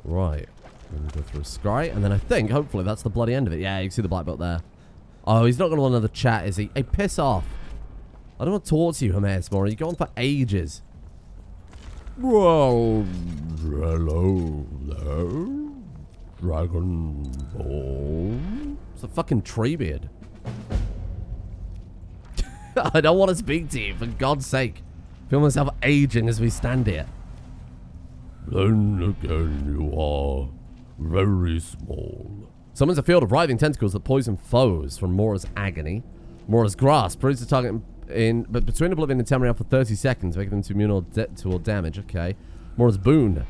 Right. Let me go through a scry, and then I think, hopefully, that's the bloody end of it. Yeah, you can see the black book there. Oh, he's not going to want another chat, is he? Hey, piss off. I don't want to talk to you, Hermes Mora. You go on for ages. Well, hello there. Dragon Ball. It's a fucking Treebeard. I don't want to speak to you, for God's sake. I feel myself aging as we stand here. Then again, you are very small. Summons a field of writhing tentacles that poison foes from Mora's agony. Mora's grasp proves the target but between Oblivion and Tamriel for 30 seconds, making them immune to all damage. Okay. Mora's boon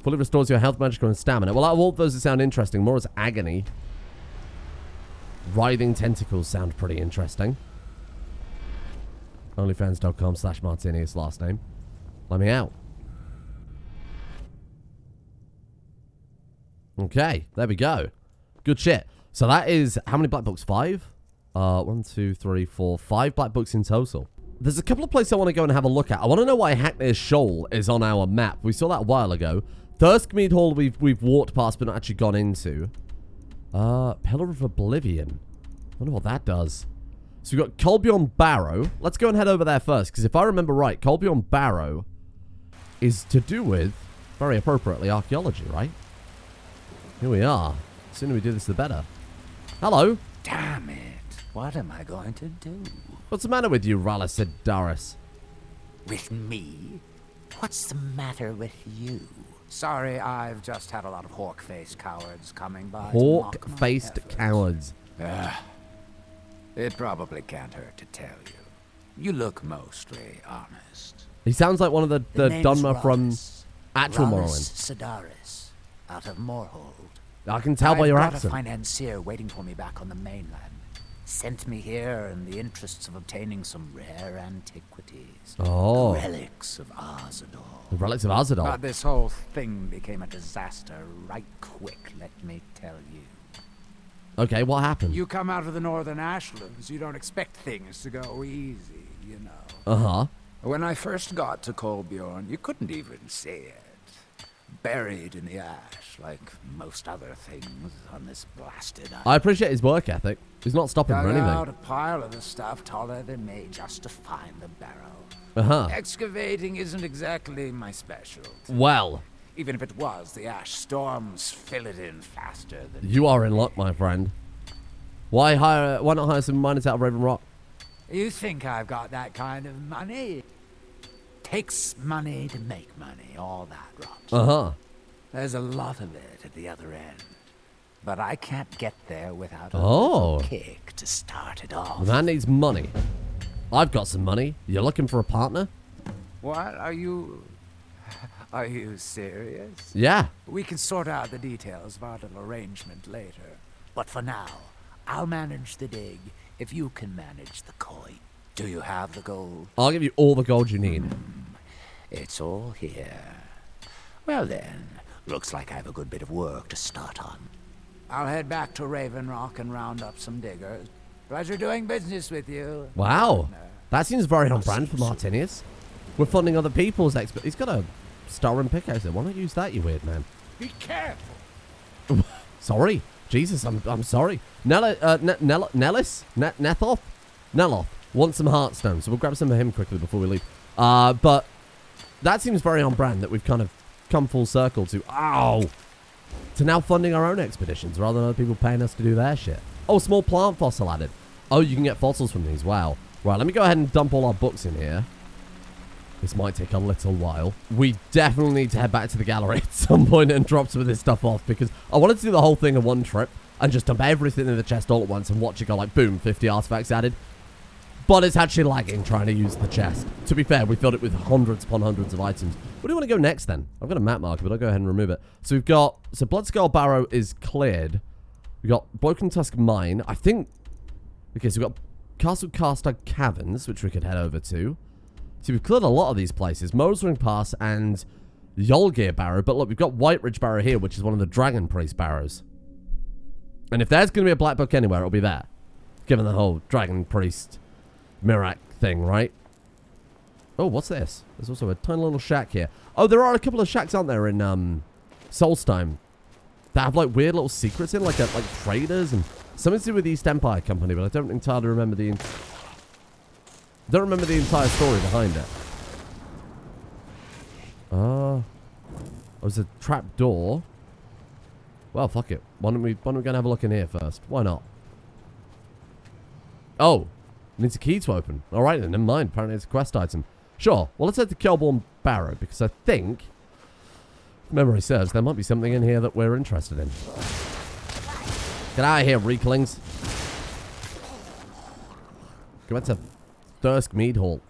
fully restores your health, magical, and stamina. Well, out of all those that sound interesting, Mora's agony. Writhing tentacles sound pretty interesting. Onlyfans.com/Martinius, last name. Let me out. Okay, there we go. Good shit. So that is, how many black books? 5? 1, 2, 3, 4, 5 black books in total. There's a couple of places I want to go and have a look at. I want to know why Hackney's Shoal is on our map. We saw that a while ago. Thirskmead Hall we've walked past but not actually gone into. Pillar of Oblivion. I wonder what that does. So we've got Colbjorn Barrow. Let's go and head over there first, because if I remember right, Colbjorn Barrow is to do with, very appropriately, archaeology, right? Here we are. The sooner we do this, the better. Hello. Damn it. What am I going to do? What's the matter with you, Ralasidaris? With me? What's the matter with you? Sorry, I've just had a lot of hawk-faced cowards coming by. Hawk-faced cowards. It probably can't hurt to tell you. You look mostly honest. He sounds like one of the Dunmer from actual Morrowind. Sidaris, out of Moorhold. I can tell by your accent. I've got a financier waiting for me back on the mainland. Sent me here in the interests of obtaining some rare antiquities. Oh. The relics of Arzador. The relics of Arzador. But this whole thing became a disaster right quick, let me tell you. Okay, what happened? You come out of the northern ashlands, you don't expect things to go easy, you know. Uh-huh. When I first got to Colbjorn, you couldn't even see it. Buried in the ash, like most other things on this blasted island. I appreciate his work ethic. He's not stopping for anything. Out a pile of the stuff taller than me just to find the barrow. Uh-huh. Excavating isn't exactly my specialty. Well. Even if it was, the ash storms fill it in faster than... You are in luck, my friend. Why not hire some miners out of Raven Rock? You think I've got that kind of money? Takes money to make money, all that rot. Uh-huh. There's a lot of it at the other end. But I can't get there without a little kick to start it off. The man needs money. I've got some money. You're looking for a partner? What? Are you serious? Yeah. We can sort out the details of our little arrangement later. But for now, I'll manage the dig if you can manage the coin. Do you have the gold? I'll give you all the gold you need. It's all here. Well then, looks like I have a good bit of work to start on. I'll head back to Raven Rock and round up some diggers. Pleasure doing business with you. Wow. That seems very on brand for Martinius. We're funding other people's expert. He's got a Skyrim pickaxe there. Why not use that, you weird man? Be careful. Sorry. Jesus, I'm sorry. Nellis? Neloth wants some heartstone, so we'll grab some of him quickly before we leave. But that seems very on brand that we've kind of come full circle to now funding our own expeditions rather than other people paying us to do their shit. Oh, small plant fossil added. Oh, you can get fossils from these. Wow. Right, let me go ahead and dump all our books in here. This might take a little while. We definitely need to head back to the gallery at some point and drop some of this stuff off, because I wanted to do the whole thing in one trip and just dump everything in the chest all at once and watch it go like, boom, 50 artifacts added. But it's actually lagging trying to use the chest. To be fair, we filled it with hundreds upon hundreds of items. Where do you want to go next then? I've got a map marker, but I'll go ahead and remove it. So we've got, so Bloodskull Barrow is cleared. We've got Broken Tusk Mine. I think, okay, so we've got Castle Caster Caverns, which we could head over to. So we've cleared a lot of these places. Mosering Pass and Yolgir Barrow. But look, we've got White Ridge Barrow here, which is one of the Dragon Priest Barrows. And if there's going to be a black book anywhere, it'll be there. Given the whole Dragon Priest Mirak thing, right? Oh, what's this? There's also a tiny little shack here. Oh, there are a couple of shacks, aren't there, in Solstheim that have like weird little secrets in, like traders and something to do with East Empire Company, but I don't entirely remember the entire story behind it. Oh, there's a trap door. Well, fuck it. Why don't we go and have a look in here first? Why not? Oh, needs a key to open. All right, then, never mind. Apparently it's a quest item. Sure. Well, let's head to Kelborn Barrow, because I think, if memory serves, there might be something in here that we're interested in. Get out of here, Reeklings. Go back to Thirsk Mead Hall.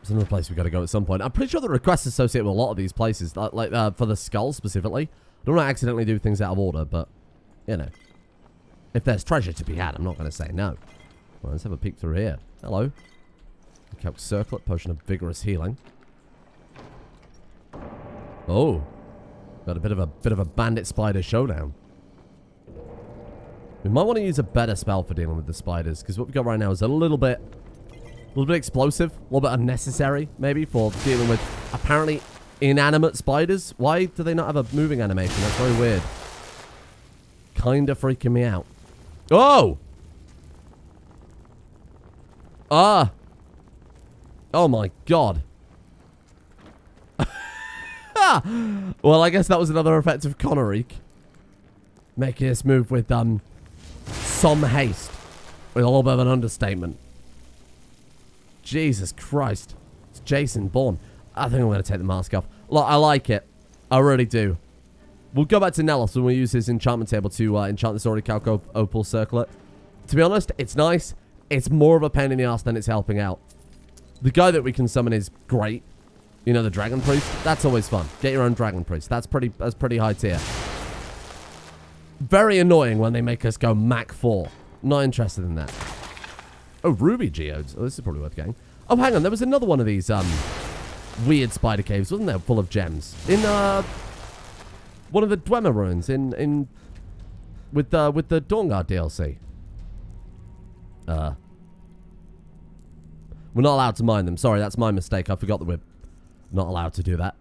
It's another place we've got to go at some point. I'm pretty sure the requests associated with a lot of these places, like for the skull specifically. I don't want to accidentally do things out of order, but, you know. If there's treasure to be had, I'm not going to say no. Well, let's have a peek through here. Hello. Calc Circlet, Potion of Vigorous Healing. Oh. Got a bit of a bandit spider showdown. We might want to use a better spell for dealing with the spiders, because what we've got right now is a little bit explosive, a little bit unnecessary, maybe, for dealing with apparently inanimate spiders. Why do they not have a moving animation? That's very weird. Kinda freaking me out. Oh! Ah! Oh my god. Well, I guess that was another effect of Connerik. Making us move with, some haste. With a little bit of an understatement. Jesus Christ. It's Jason Bourne. I think I'm going to take the mask off. Look, I like it. I really do. We'll go back to Nellos when we use his enchantment table to enchant this already Calco Opal Circlet. To be honest, it's nice. It's more of a pain in the ass than it's helping out. The guy that we can summon is great. You know, the Dragon Priest? That's always fun. Get your own Dragon Priest. That's pretty high tier. Very annoying when they make us go Mach 4. Not interested in that. Oh, Ruby Geodes. Oh, this is probably worth getting. Oh, hang on. There was another one of these weird spider caves, wasn't there? Full of gems. In one of the Dwemer ruins with the Dawnguard DLC. We're not allowed to mine them. Sorry, that's my mistake. I forgot that we're not allowed to do that.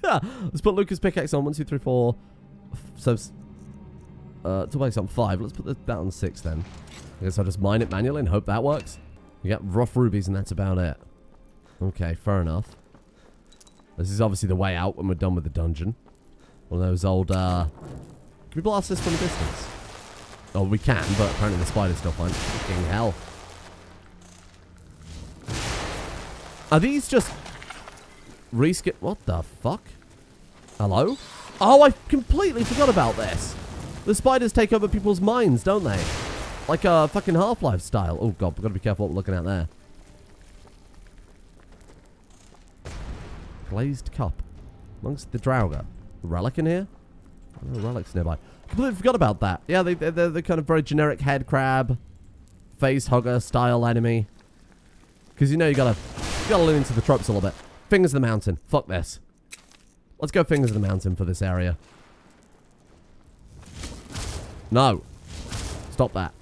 Let's put Lucas pickaxe on. 1, 2, 3, 4. So, toolbox on 5. Let's put that on 6 then. I guess I'll just mine it manually and hope that works. You get rough rubies and that's about it. Okay, fair enough. This is obviously the way out when we're done with the dungeon. One of those old, Can we blast this from a distance? Oh, we can, but apparently the spider's still fine. Fucking hell. Are these just... Reskip... What the fuck? Hello? Oh, I completely forgot about this. The spiders take over people's minds, don't they? Like a fucking Half-Life style. Oh god, we've got to be careful what we're looking at there. Glazed cup. Amongst the Draugr. Relic in here? Oh, relics nearby. Completely forgot about that. Yeah, they're the kind of very generic head crab, face hugger style enemy. Because you know you gotta lean into the tropes a little bit. Fingers of the Mountain. Fuck this. Let's go Fingers of the Mountain for this area. No. Stop that.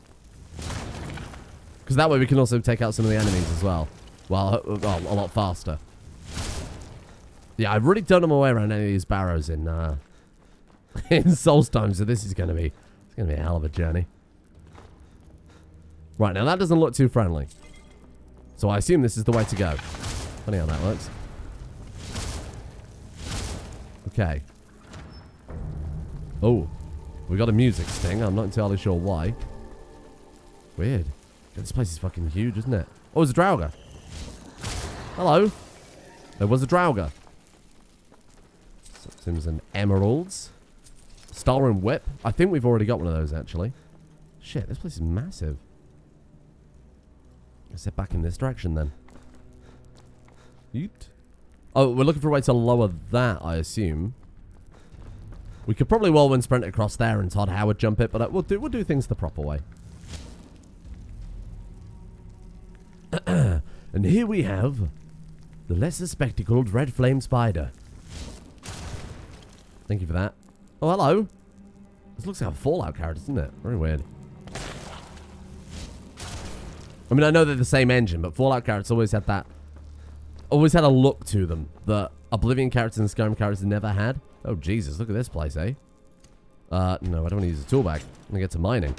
Because that way we can also take out some of the enemies as well. Well, a lot faster. Yeah, I really don't know my way around any of these barrows in Solstheim, so this is going to be a hell of a journey. Right, now that doesn't look too friendly. So I assume this is the way to go. Funny how that works. Okay. Oh, we got a music sting. I'm not entirely sure why. Weird. This place is fucking huge, isn't it? Oh, there's a Draugr. Hello. There was a Draugr. Seems an emeralds. Stalrim whip. I think we've already got one of those, actually. Shit, this place is massive. Let's head back in this direction, then. Yeet. Oh, we're looking for a way to lower that, I assume. We could probably whirlwind sprint across there and Todd Howard jump it, but we'll do things the proper way. And here we have the lesser spectacled red flame spider. Thank you for that. Oh, hello. This looks like a Fallout character, doesn't it? Very weird. I mean, I know they're the same engine, but Fallout characters always had that always had a look to them that Oblivion characters and Skyrim characters never had. Oh, Jesus, look at this place, eh? No, I don't want to use a tool bag. I'm going to get to mining.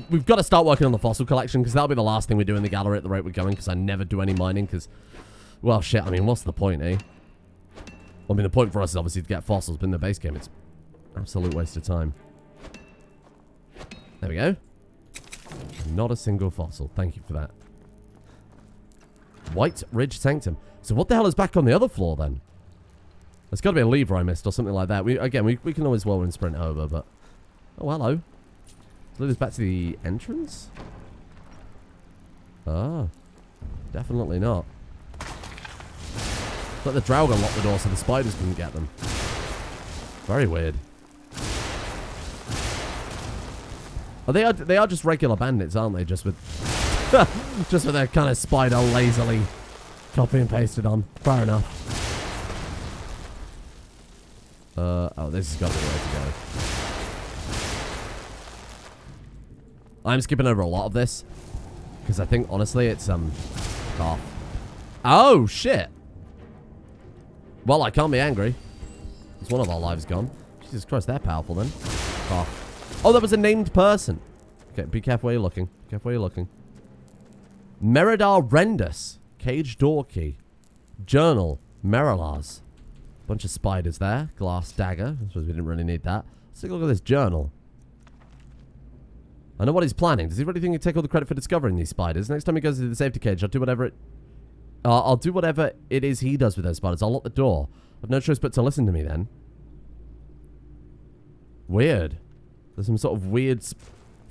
We've got to start working on the fossil collection, because that'll be the last thing we do in the gallery at the rate we're going, because I never do any mining, because... Well, shit, I mean, what's the point, eh? I mean, the point for us is obviously to get fossils, but in the base game, it's an absolute waste of time. There we go. Not a single fossil. Thank you for that. White Ridge Sanctum. So what the hell is back on the other floor, then? There's got to be a lever I missed or something like that. We can always whirlwind sprint over, but... Oh, hello. Let's lead us back to the entrance? Ah. Definitely not. Let the Draugr lock the door so the spiders couldn't get them. Very weird. Oh, they are just regular bandits, aren't they? Just with just with their kind of spider lazily copy and pasted on. Fair enough. Oh, this has got to be the way to go. I'm skipping over a lot of this because I think honestly it's off. Oh shit. Well, I can't be angry. It's one of our lives gone. Jesus Christ, they're powerful then. Oh, that was a named person. Okay, be careful where you're looking. Be careful where you're looking. Meridar Rendus. Cage door key. Journal. Merilars. Bunch of spiders there. Glass dagger. I suppose we didn't really need that. Let's take a look at this journal. I know what he's planning. Does he really think he'd take all the credit for discovering these spiders? Next time he goes to the safety cage, I'll do whatever it is he does with those spiders. I'll lock the door. I've no choice but to listen to me then. Weird. There's some sort of weird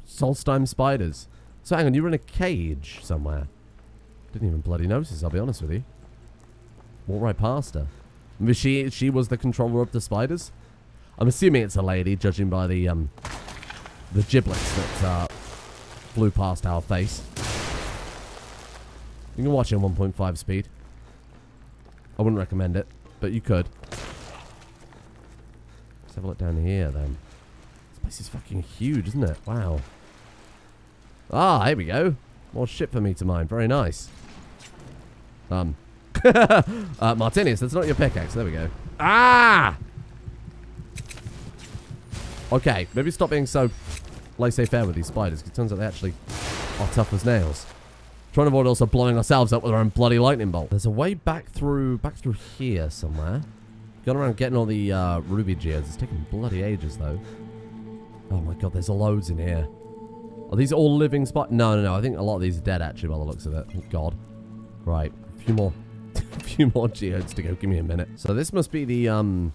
Solstheim spiders. So hang on, you were in a cage somewhere. Didn't even bloody notice, I'll be honest with you. Walked right past her. Maybe she was the controller of the spiders? I'm assuming it's a lady, judging by the giblets that flew past our face. You can watch it on 1.5 speed. I wouldn't recommend it, but you could. Let's have a look down here then. This place is fucking huge, isn't it? Wow. Ah, here we go. More shit for me to mine. Very nice. Martinius, that's not your pickaxe. There we go. Ah! Okay, maybe stop being so laissez-faire with these spiders, because it turns out they actually are tough as nails. Trying to avoid also blowing ourselves up with our own bloody lightning bolt. There's a way back through here somewhere. Going around getting all the ruby geodes. It's taking bloody ages though. Oh my god, there's loads in here. Are these all living spiders? No. I think a lot of these are dead actually by the looks of it. Thank god. Right, a few more, a few more geodes to go. Give me a minute. So this must be the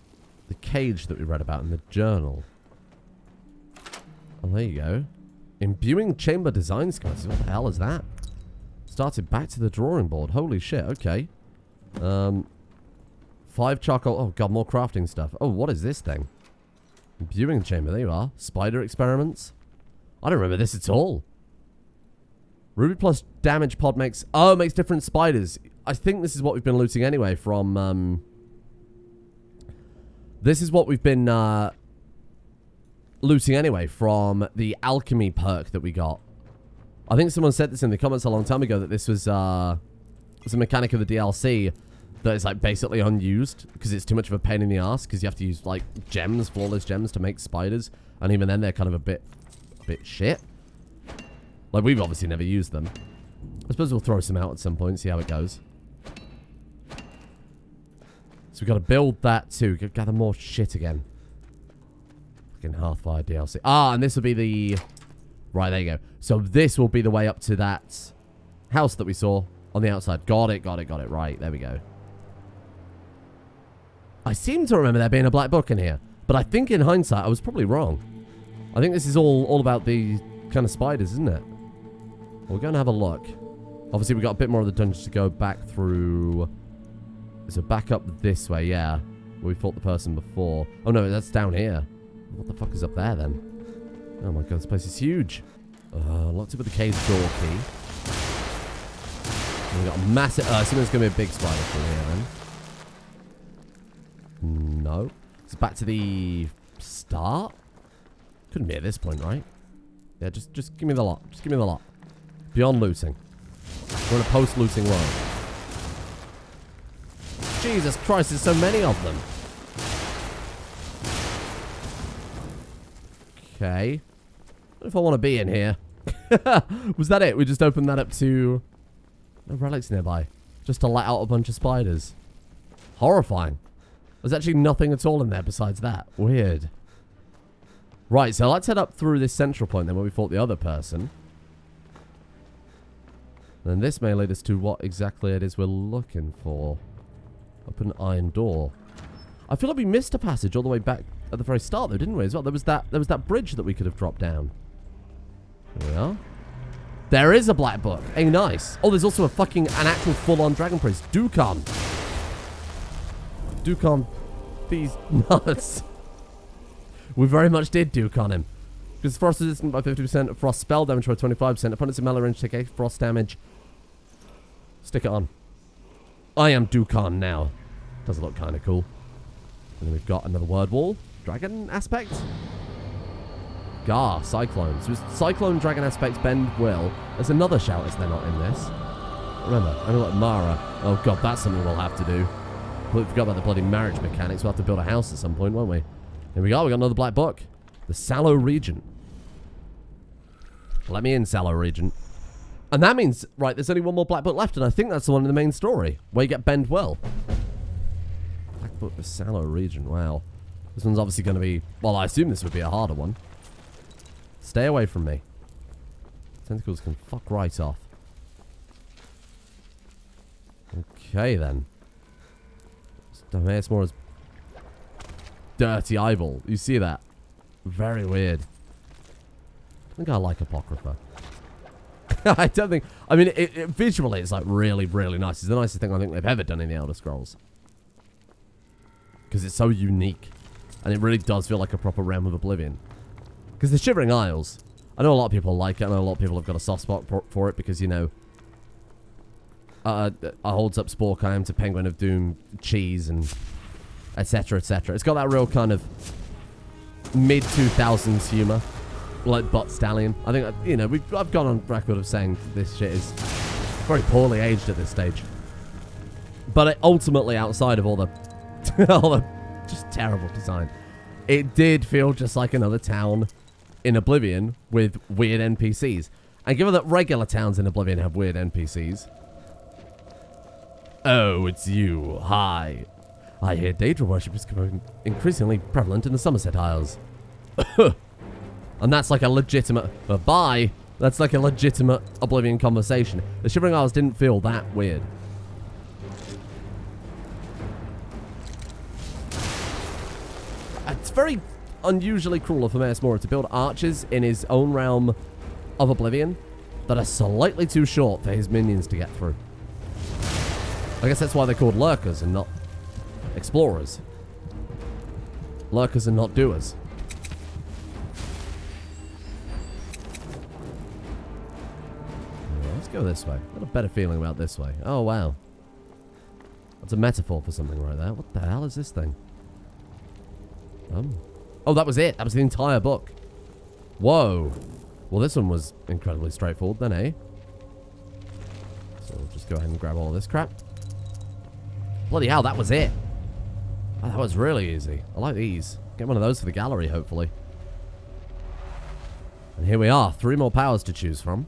cage that we read about in the journal. Oh, there you go. Imbuing chamber design schematics. What the hell is that? Started back to the drawing board. Holy shit, okay. 5 charcoal. Oh god, more crafting stuff. Oh, what is this thing? Imbuing chamber, there you are. Spider experiments. I don't remember this at all. Ruby plus damage pod makes... Oh, it makes different spiders. I think this is what we've been looting anyway from... This is what we've been looting anyway from the alchemy perk that we got. I think someone said this in the comments a long time ago that this was a mechanic of the DLC that is like basically unused because it's too much of a pain in the ass because you have to use like gems, flawless gems to make spiders, and even then they're kind of a bit shit. Like we've obviously never used them. I suppose we'll throw some out at some point, see how it goes. So we've got to build that too. Gather more shit again. Fucking Hearthfire DLC. Ah, and this will be the... Right, there you go. So this will be the way up to that house that we saw on the outside. Got it. Right, there we go. I seem to remember there being a black book in here. But I think in hindsight, I was probably wrong. I think this is all about the kind of spiders, isn't it? Well, we're going to have a look. Obviously, we got a bit more of the dungeon to go back through. So back up this way, yeah. Where we fought the person before. Oh, no, that's down here. What the fuck is up there, then? Oh, my God, this place is huge. Locked up with the cage door key. And we got a massive... I assume there's going to be a big spider through here, then. No. It's back to the start? Couldn't be at this point, right? Yeah, just give me the lot. Just give me the lot. Beyond looting. We're in a post-looting world. Jesus Christ, there's so many of them. Okay. I don't know if I want to be in here. Was that it? We just opened that up to... No relics nearby. Just to let out a bunch of spiders. Horrifying. There's actually nothing at all in there besides that. Weird. Right, so let's head up through this central point then where we fought the other person. Then this may lead us to what exactly it is we're looking for. Up an iron door. I feel like we missed a passage all the way back at the very start though, didn't we, as well? There was that bridge that we could have dropped down. Here we are. There is a black book. Hey, nice. Oh, there's also an actual full-on dragon priest. Dukan. Dukan. These nuts. We very much did Dukan him. Because frost resistant by 50%, frost spell damage by 25%. Opponents in melee range take 8 frost damage. Stick it on. I am Dukan now. Does look kind of cool. And then we've got another word wall. Dragon aspect? Gar, Cyclone. So Cyclone, Dragon Aspect, Bend, Will. There's another shout, is there not, in this? Remember, I know like Mara. Oh god, that's something we'll have to do. Completely forgot about the bloody marriage mechanics. We'll have to build a house at some point, won't we? Here we go, we got another black book. The Sallow Regent. Let me in, Sallow Regent. And that means, right, there's only one more black book left, and I think that's the one in the main story, where you get Bend Will. Black book, the Sallow Regent, wow. This one's obviously going to be, well, I assume this would be a harder one. Stay away from me. Tentacles can fuck right off. Okay, then. It's more as dirty eyeball. You see that? Very weird. I think I like Apocrypha. I don't think... I mean, visually, it's like really, really nice. It's the nicest thing I think they've ever done in the Elder Scrolls. Because it's so unique. And it really does feel like a proper Realm of Oblivion. Because the Shivering Isles, I know a lot of people like it. I know a lot of people have got a soft spot for it because, you know, holds up Sporkheim to Penguin of Doom, cheese, and etc., etc. It's got that real kind of mid-2000s humor, like Butt Stallion. I think, you know, I've gone on record of saying this shit is very poorly aged at this stage. But ultimately, outside of all the, all the just terrible design, it did feel just like another town in Oblivion with weird NPCs. And given that regular towns in Oblivion have weird NPCs... Oh, it's you. Hi. I hear Daedra worship is becoming increasingly prevalent in the Somerset Isles. And that's like a legitimate... bye. That's like a legitimate Oblivion conversation. The Shivering Isles didn't feel that weird. It's very unusually cruel of Maid Mora to build archers in his own realm of Oblivion that are slightly too short for his minions to get through. I guess that's why they're called lurkers and not explorers. Lurkers and not doers. Let's go this way. I've got a better feeling about this way. Oh, wow. That's a metaphor for something right there. What the hell is this thing? Oh, that was it. That was the entire book. Whoa. Well, this one was incredibly straightforward then, eh? So we'll just go ahead and grab all of this crap. Bloody hell, that was it. Oh, that was really easy. I like these. Get one of those for the gallery, hopefully. And here we are. 3 more powers to choose from.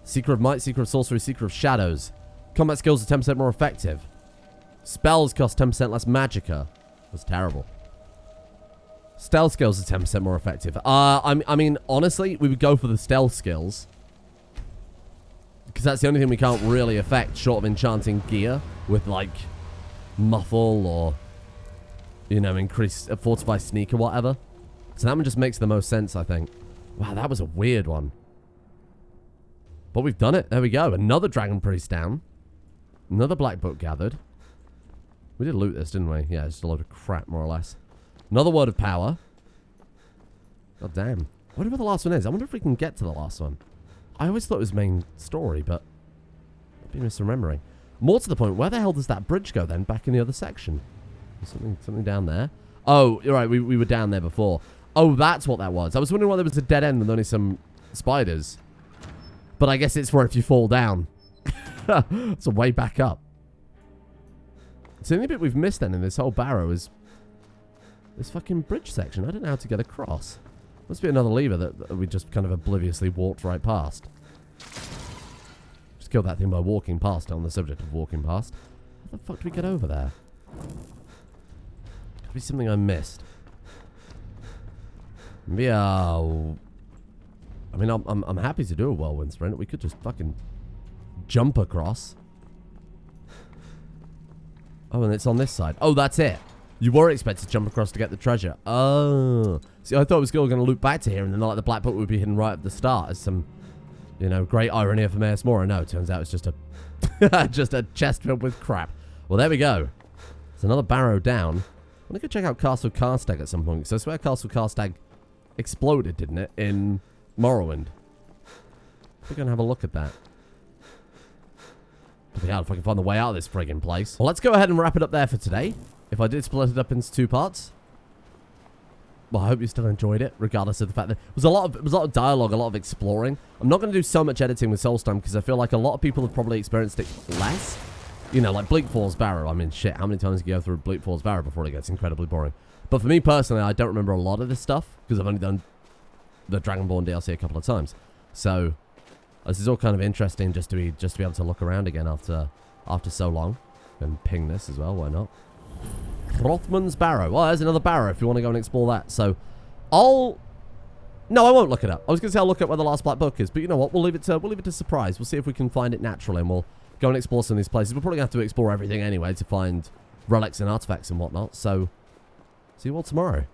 Seeker of Might, Seeker of Sorcery, Seeker of Shadows. Combat skills are 10% more effective. Spells cost 10% less magicka. That's terrible. Stealth skills are 10% more effective. I mean, honestly, we would go for the stealth skills. Because that's the only thing we can't really affect short of enchanting gear with, like, muffle or, you know, increase, fortify sneak or whatever. So that one just makes the most sense, I think. Wow, that was a weird one. But we've done it. There we go. Another Dragon Priest down. Another Black Book gathered. We did loot this, didn't we? Yeah, just a load of crap, more or less. Another Word of Power. God damn. I wonder what the last one is. I wonder if we can get to the last one. I always thought it was main story, but I've been misremembering. More to the point, where the hell does that bridge go then back in the other section? There's something down there. Oh, you're right. We were down there before. Oh, that's what that was. I was wondering why there was a dead end with only some spiders. But I guess it's for if you fall down. It's a way back up. So the only bit we've missed then in this whole barrow is this fucking bridge section. I don't know how to get across. Must be another lever that we just kind of obliviously walked right past. Just killed that thing by walking past it on the subject of walking past. How the fuck do we get over there? Could be something I missed. Maybe, I mean, I'm happy to do a whirlwind sprint. We could just fucking jump across. Oh, and it's on this side. Oh, that's it. You were expected to jump across to get the treasure. Oh. See, I thought it was going to loop back to here, and then like the black book would be hidden right at the start as some, you know, great irony of Maid Mora. No, it turns out it's just a just a chest filled with crap. Well, there we go. There's another barrow down. I'm going to go check out Castle Karstag at some point, because I swear Castle Karstag exploded, didn't it, in Morrowind. We're going to have a look at that. Yeah, if I can find the way out of this friggin' place. Well, let's go ahead and wrap it up there for today. If I did split it up into 2 parts. Well, I hope you still enjoyed it, regardless of the fact that it was a lot of dialogue, a lot of exploring. I'm not going to do so much editing with Soulstone because I feel like a lot of people have probably experienced it less. You know, like Bleak Falls Barrow. I mean, shit, how many times do you go through Bleak Falls Barrow before it gets incredibly boring? But for me personally, I don't remember a lot of this stuff because I've only done the Dragonborn DLC a couple of times. So this is all kind of interesting just to be able to look around again after so long. And ping this as well, why not? Rothman's Barrow. Well, there's another barrow if you want to go and explore that. So no, I won't look it up. I was going to say I'll look up where the last black book is, but you know what? We'll leave it to surprise. We'll see if we can find it naturally, and we'll go and explore some of these places. We're probably going to have to explore everything anyway to find relics and artifacts and whatnot. So see you all tomorrow.